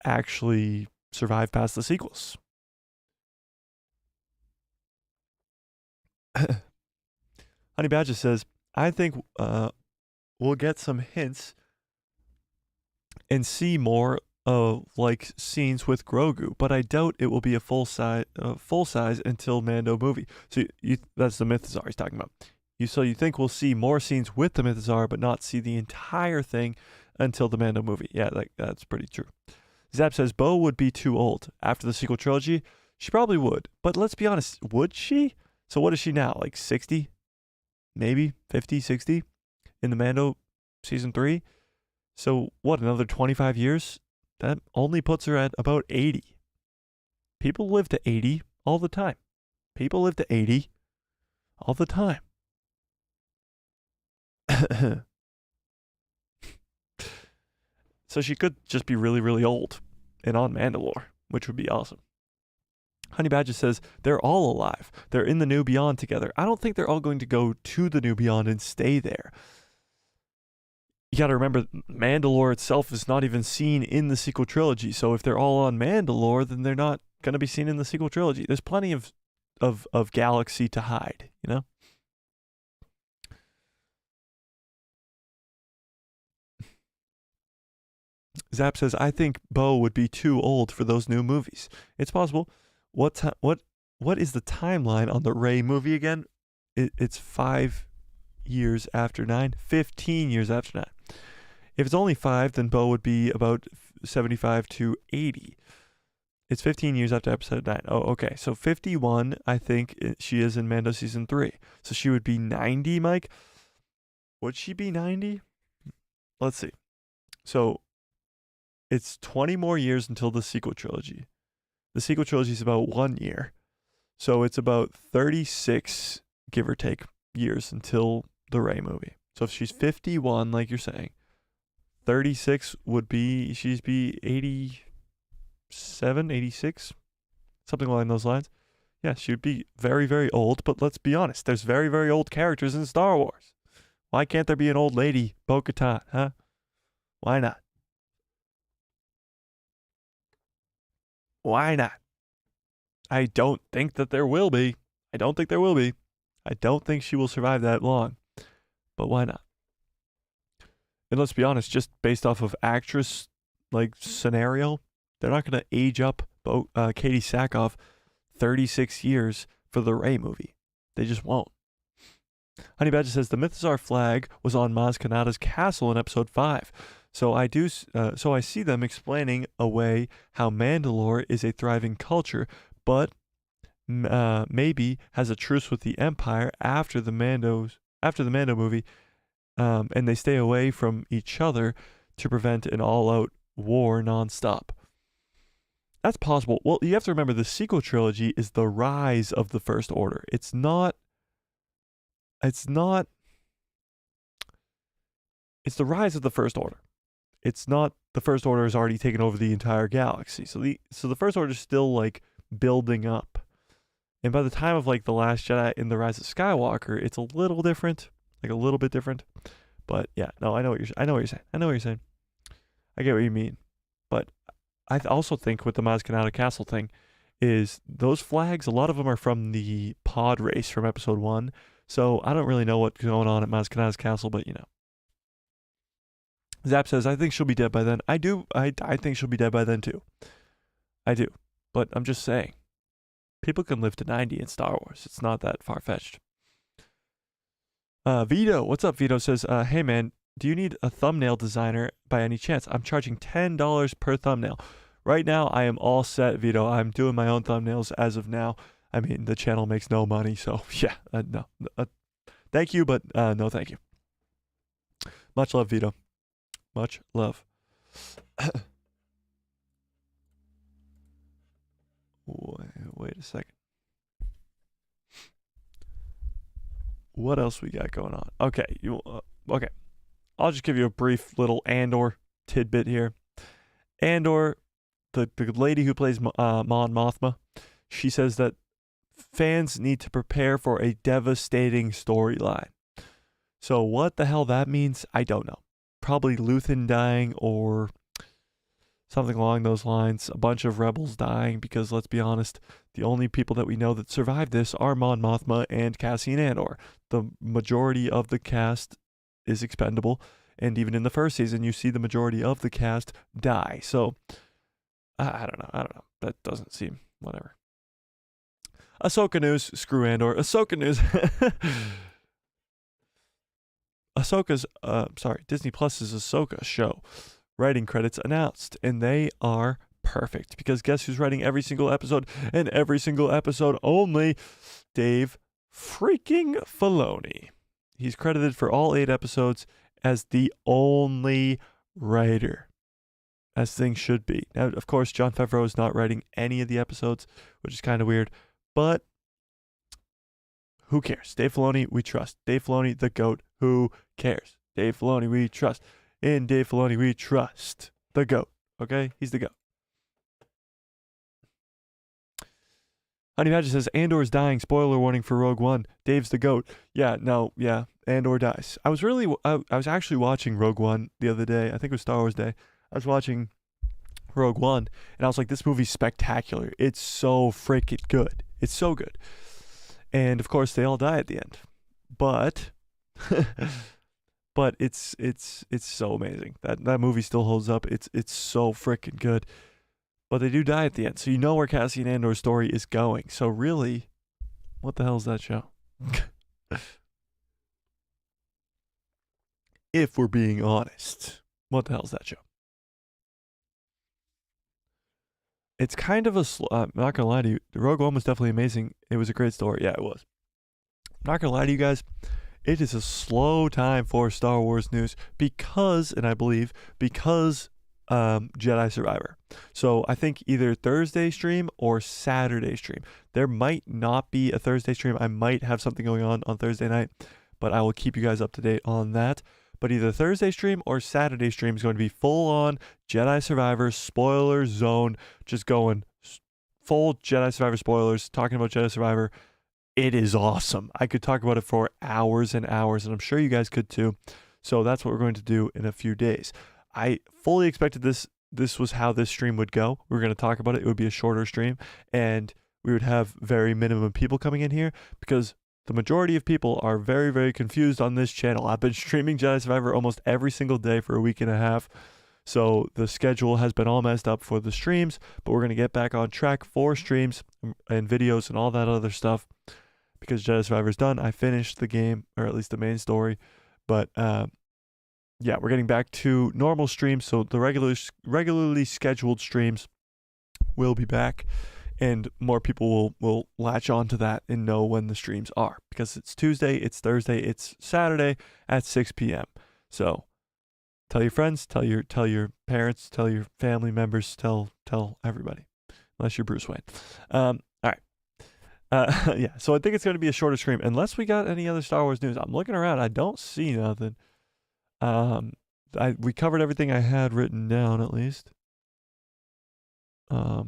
actually survive past the sequels. Honey Badger says, I think we'll get some hints and see more like scenes with Grogu, but I doubt it will be a full size until Mando movie. So that's the Mythosaur he's talking about. So you think we'll see more scenes with the Mythosaur, but not see the entire thing until the Mando movie. Yeah, that's pretty true. Zap says Bo would be too old after the sequel trilogy. She probably would, but let's be honest, would she? So what is she now? Like 60? Maybe 50, 60 in the Mando season 3? So what, another 25 years? That only puts her at about 80. People live to 80 all the time. People live to 80 all the time. So she could just be really, really old and on Mandalore, which would be awesome. Honey Badger says they're all alive. They're in the New Beyond together. I don't think they're all going to go to the New Beyond and stay there. You got to remember, Mandalore itself is not even seen in the sequel trilogy. So if they're all on Mandalore, then they're not going to be seen in the sequel trilogy. There's plenty of galaxy to hide, you know? Zap says, I think Bo would be too old for those new movies. It's possible. What is the timeline on the Rey movie again? It's 5 years after 9, 15 years after 9. If it's only 5, then Bo would be about 75 to 80. It's 15 years after episode 9. Oh, okay. So 51, I think she is in Mando season 3. So she would be 90, Mike. Would she be 90? Let's see. So it's 20 more years until the sequel trilogy. The sequel trilogy is about 1 year. So it's about 36, give or take, years until the Rey movie. So if she's 51, like you're saying, 36 would be, she'd be 87, 86, something along those lines. Yeah, she would be very, very old, but let's be honest, there's very, very old characters in Star Wars. Why can't there be an old lady, Bo-Katan, huh? Why not? Why not? I don't think that there will be. I don't think there will be. I don't think she will survive that long. But why not? And let's be honest, just based off of actress like scenario, they're not going to age up Katie Sackhoff 36 years for the Rey movie. They just won't. Honey Badger says the Mythosar flag was on Maz Kanata's castle in episode 5. So I see them explaining away how Mandalore is a thriving culture, but maybe has a truce with the Empire after the Mando movie, and they stay away from each other to prevent an all-out war nonstop. That's possible. Well, you have to remember the sequel trilogy is the rise of the First Order. It's the rise of the First Order. It's not the First Order has already taken over the entire galaxy. So the First Order is still like building up. And by the time of like The Last Jedi and The Rise of Skywalker, it's a little different, like a little bit different. But yeah, no, I know what you're saying. I get what you mean. But I also think with the Maz Kanata Castle thing is those flags, a lot of them are from the pod race from episode 1. So I don't really know what's going on at Maz Kanata's castle, but you know. Zap says, I think she'll be dead by then. I do. I think she'll be dead by then too. I do. But I'm just saying. People can live to 90 in Star Wars. It's not that far-fetched. Vito, what's up? Vito says, hey man, do you need a thumbnail designer by any chance? I'm charging $10 per thumbnail. Right now, I am all set, Vito. I'm doing my own thumbnails as of now. I mean, the channel makes no money, so yeah, no. Thank you, but no thank you. Much love, Vito. Much love. Wait a second. What else we got going on? Okay, okay. I'll just give you a brief little Andor tidbit here. Andor, the lady who plays Mon Mothma, she says that fans need to prepare for a devastating storyline. So what the hell that means, I don't know. Probably Luthen dying or something along those lines. A bunch of rebels dying because, let's be honest, the only people that we know that survived this are Mon Mothma and Cassian Andor. The majority of the cast is expendable, and even in the first season, you see the majority of the cast die. So, I don't know. That doesn't seem, whatever. Ahsoka news, screw Andor. Ahsoka news. Disney Plus's Ahsoka show writing credits announced, and they are perfect because guess who's writing every single episode, and every single episode only? Dave freaking Filoni. He's credited for all 8 episodes as the only writer, as things should be. Now, of course, Jon Favreau is not writing any of the episodes, which is kind of weird, but who cares? Dave Filoni, we trust. Dave Filoni, the GOAT. Who cares? Dave Filoni, we trust. In Dave Filoni, we trust. The GOAT. Okay? He's the GOAT. Honey Badger says, Andor's dying. Spoiler warning for Rogue One. Dave's the GOAT. Yeah, Andor dies. I was actually watching Rogue One the other day. I think it was Star Wars Day. I was watching Rogue One, and I was like, this movie's spectacular. It's so freaking good. It's so good. And of course, they all die at the end. But but it's so amazing. That movie still holds up. It's so freaking good. But they do die at the end. So you know where Cassian Andor's story is going. So really, what the hell is that show? If we're being honest, what the hell is that show? It's kind of I'm not going to lie to you. Rogue One was definitely amazing. It was a great story. Yeah, it was. I'm not going to lie to you guys. It is a slow time for Star Wars news because Jedi Survivor. So I think either Thursday stream or Saturday stream. There might not be a Thursday stream. I might have something going on Thursday night, but I will keep you guys up to date on that. But either Thursday stream or Saturday stream is going to be full on Jedi Survivor spoiler zone. Just going full Jedi Survivor spoilers, talking about Jedi Survivor. It is awesome. I could talk about it for hours and hours, and I'm sure you guys could too. So that's what we're going to do in a few days. I fully expected this this was how this stream would go. We were going to talk about it. It would be a shorter stream, and we would have very minimum people coming in here because the majority of people are very, very confused on this channel. I've been streaming Jedi Survivor almost every single day for a week and a half. So the schedule has been all messed up for the streams, but we're going to get back on track for streams and videos and all that other stuff because Jedi Survivor's done. I finished the game, or at least the main story, but yeah, we're getting back to normal streams. So the regularly scheduled streams will be back, and more people will latch on to that and know when the streams are because it's Tuesday, it's Thursday, it's Saturday at 6 p.m. So tell your friends, tell your parents, tell your family members, tell everybody, unless you're Bruce Wayne. All right. Yeah, so I think it's going to be a shorter stream unless we got any other Star Wars news. I'm looking around. I don't see nothing. We covered everything I had written down, at least. I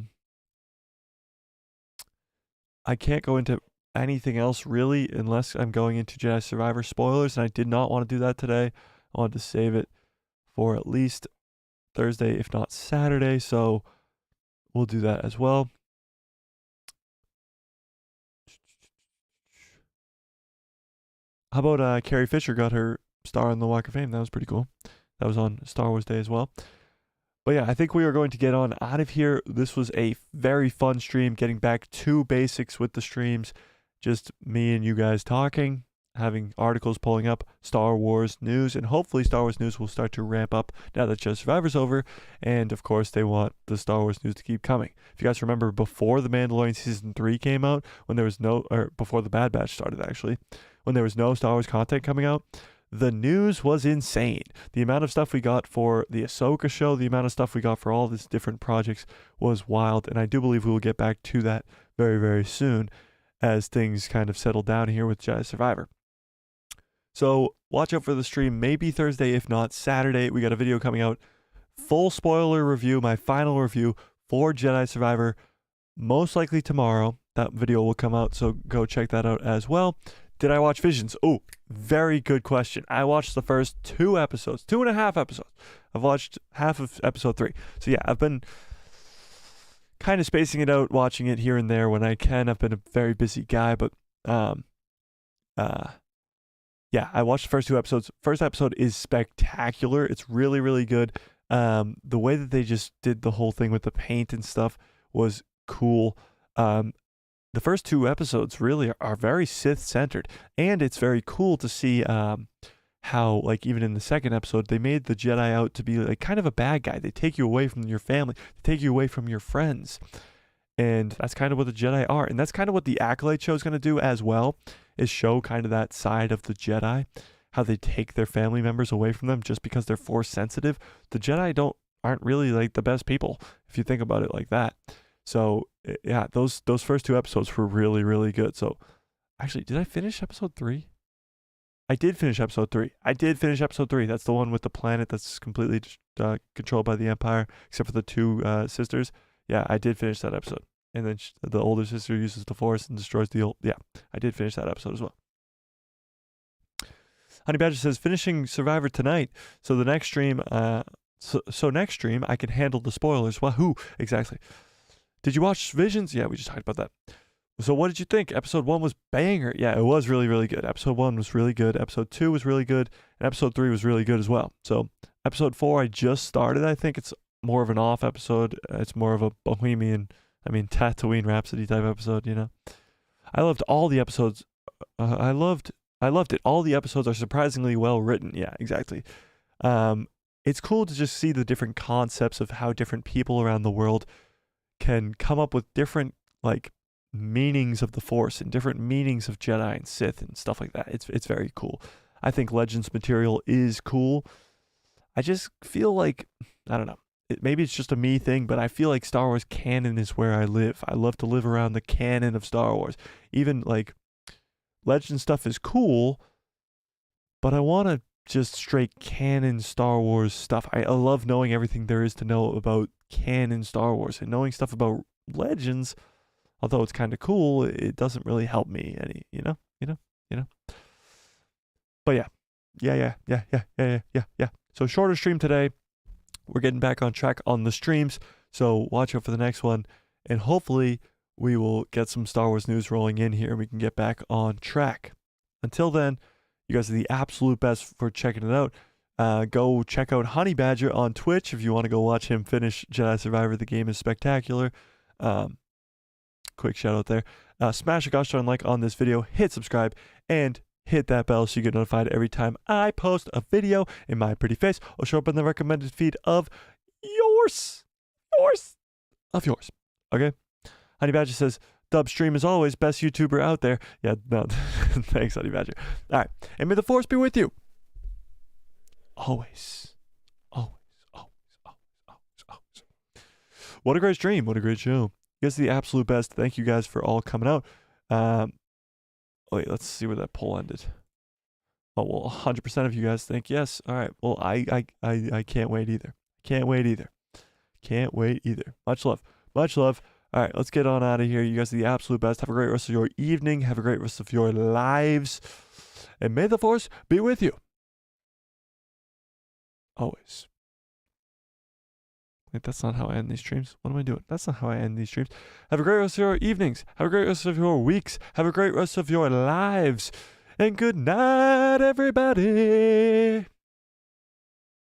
can't go into anything else really unless I'm going into Jedi Survivor spoilers, and I did not want to do that today. I wanted to save it for at least Thursday, if not Saturday, so we'll do that as well. How about Carrie Fisher got her star on the Walk of Fame? That was pretty cool. That was on Star Wars Day as well. But yeah, I think we are going to get on out of here. This was a very fun stream, getting back to basics with the streams. Just me and you guys talking, having articles pulling up, Star Wars news, and hopefully Star Wars news will start to ramp up now that Jedi Survivor's over. And of course, they want the Star Wars news to keep coming. If you guys remember, before the Mandalorian Season 3 came out, when there was no, or before the Bad Batch started actually, when there was no Star Wars content coming out, the news was insane. The amount of stuff we got for the Ahsoka show, the amount of stuff we got for all these different projects was wild. And I do believe we will get back to that very, very soon as things kind of settle down here with Jedi Survivor. So watch out for the stream, maybe Thursday, if not Saturday. We got a video coming out. Full spoiler review, my final review for Jedi Survivor, most likely tomorrow. That video will come out, so go check that out as well. Did I watch Visions? Oh, very good question. I watched the first 2 episodes, 2.5 episodes. I've watched half of episode 3. So yeah, I've been kind of spacing it out, watching it here and there when I can. I've been a very busy guy, but yeah, I watched the first 2 episodes. First episode is spectacular. It's really, really good. The way that they just did the whole thing with the paint and stuff was cool. The first 2 episodes really are very Sith-centered, and it's very cool to see how, like, even in the second episode, they made the Jedi out to be like kind of a bad guy. They take you away from your family, they take you away from your friends, and that's kind of what the Jedi are, and that's kind of what the Acolyte show is going to do as well, is show kind of that side of the Jedi, how they take their family members away from them just because they're Force sensitive. The Jedi aren't really like the best people if you think about it like that. So yeah, those first 2 episodes were really, really good. So actually, did I finish episode 3? I did finish episode 3. That's the one with the planet that's completely controlled by the Empire, except for the 2 sisters. Yeah, I did finish that episode. And then the older sister uses the Force and destroys the old. Yeah, I did finish that episode as well. Honey Badger says, finishing Survivor tonight. So the next stream, so next stream, I can handle the spoilers. Wahoo! Exactly. Did you watch Visions? Yeah, we just talked about that. So what did you think? Episode 1 was banger. Yeah, it was really, really good. Episode 1 was really good. Episode 2 was really good. And episode 3 was really good as well. So episode 4, I just started. I think it's more of an off episode. It's more of a Tatooine Rhapsody type episode, you know. I loved all the episodes. I loved it. All the episodes are surprisingly well written. Yeah, exactly. It's cool to just see the different concepts of how different people around the world can come up with different, like, meanings of the Force and different meanings of Jedi and Sith and stuff like that. It's very cool. I think Legends material is cool. I just feel like, I don't know, maybe it's just a me thing, but I feel like Star Wars canon is where I live. I love to live around the canon of Star Wars. Even, like, Legend stuff is cool, but I want to just straight canon Star Wars stuff. I love knowing everything there is to know about canon Star Wars, and knowing stuff about Legends, although it's kind of cool, it doesn't really help me any, you know. But yeah. So shorter stream today. we're getting back on track on the streams. So watch out for the next one. And hopefully we will get some Star Wars news rolling in here and we can get back on track. Until then, you guys are the absolute best for checking it out. Go check out Honey Badger on Twitch if you want to go watch him finish Jedi Survivor. The game is spectacular. Quick shout out there. Smash a gosh darn like on this video, hit subscribe, and hit that bell so you get notified every time I post a video, and my pretty face will show up in the recommended feed of yours. Okay? Honey Badger says, Dub stream as always, best YouTuber out there. Yeah, no, thanks, Honey Badger. All right, and may the force be with you. Always. What a great stream. What a great show. You guys are the absolute best. Thank you guys for all coming out. Wait, let's see where that poll ended. Oh, well, 100% of you guys think yes. All right. Well, I can't wait either. Can't wait either. Much love. All right, let's get on out of here. You guys are the absolute best. Have a great rest of your evening. Have a great rest of your lives. And may the force be with you. Always. Wait, that's not how I end these streams. What am I doing? That's not how I end these streams. Have a great rest of your evenings. Have a great rest of your weeks. Have a great rest of your lives. And good night, everybody.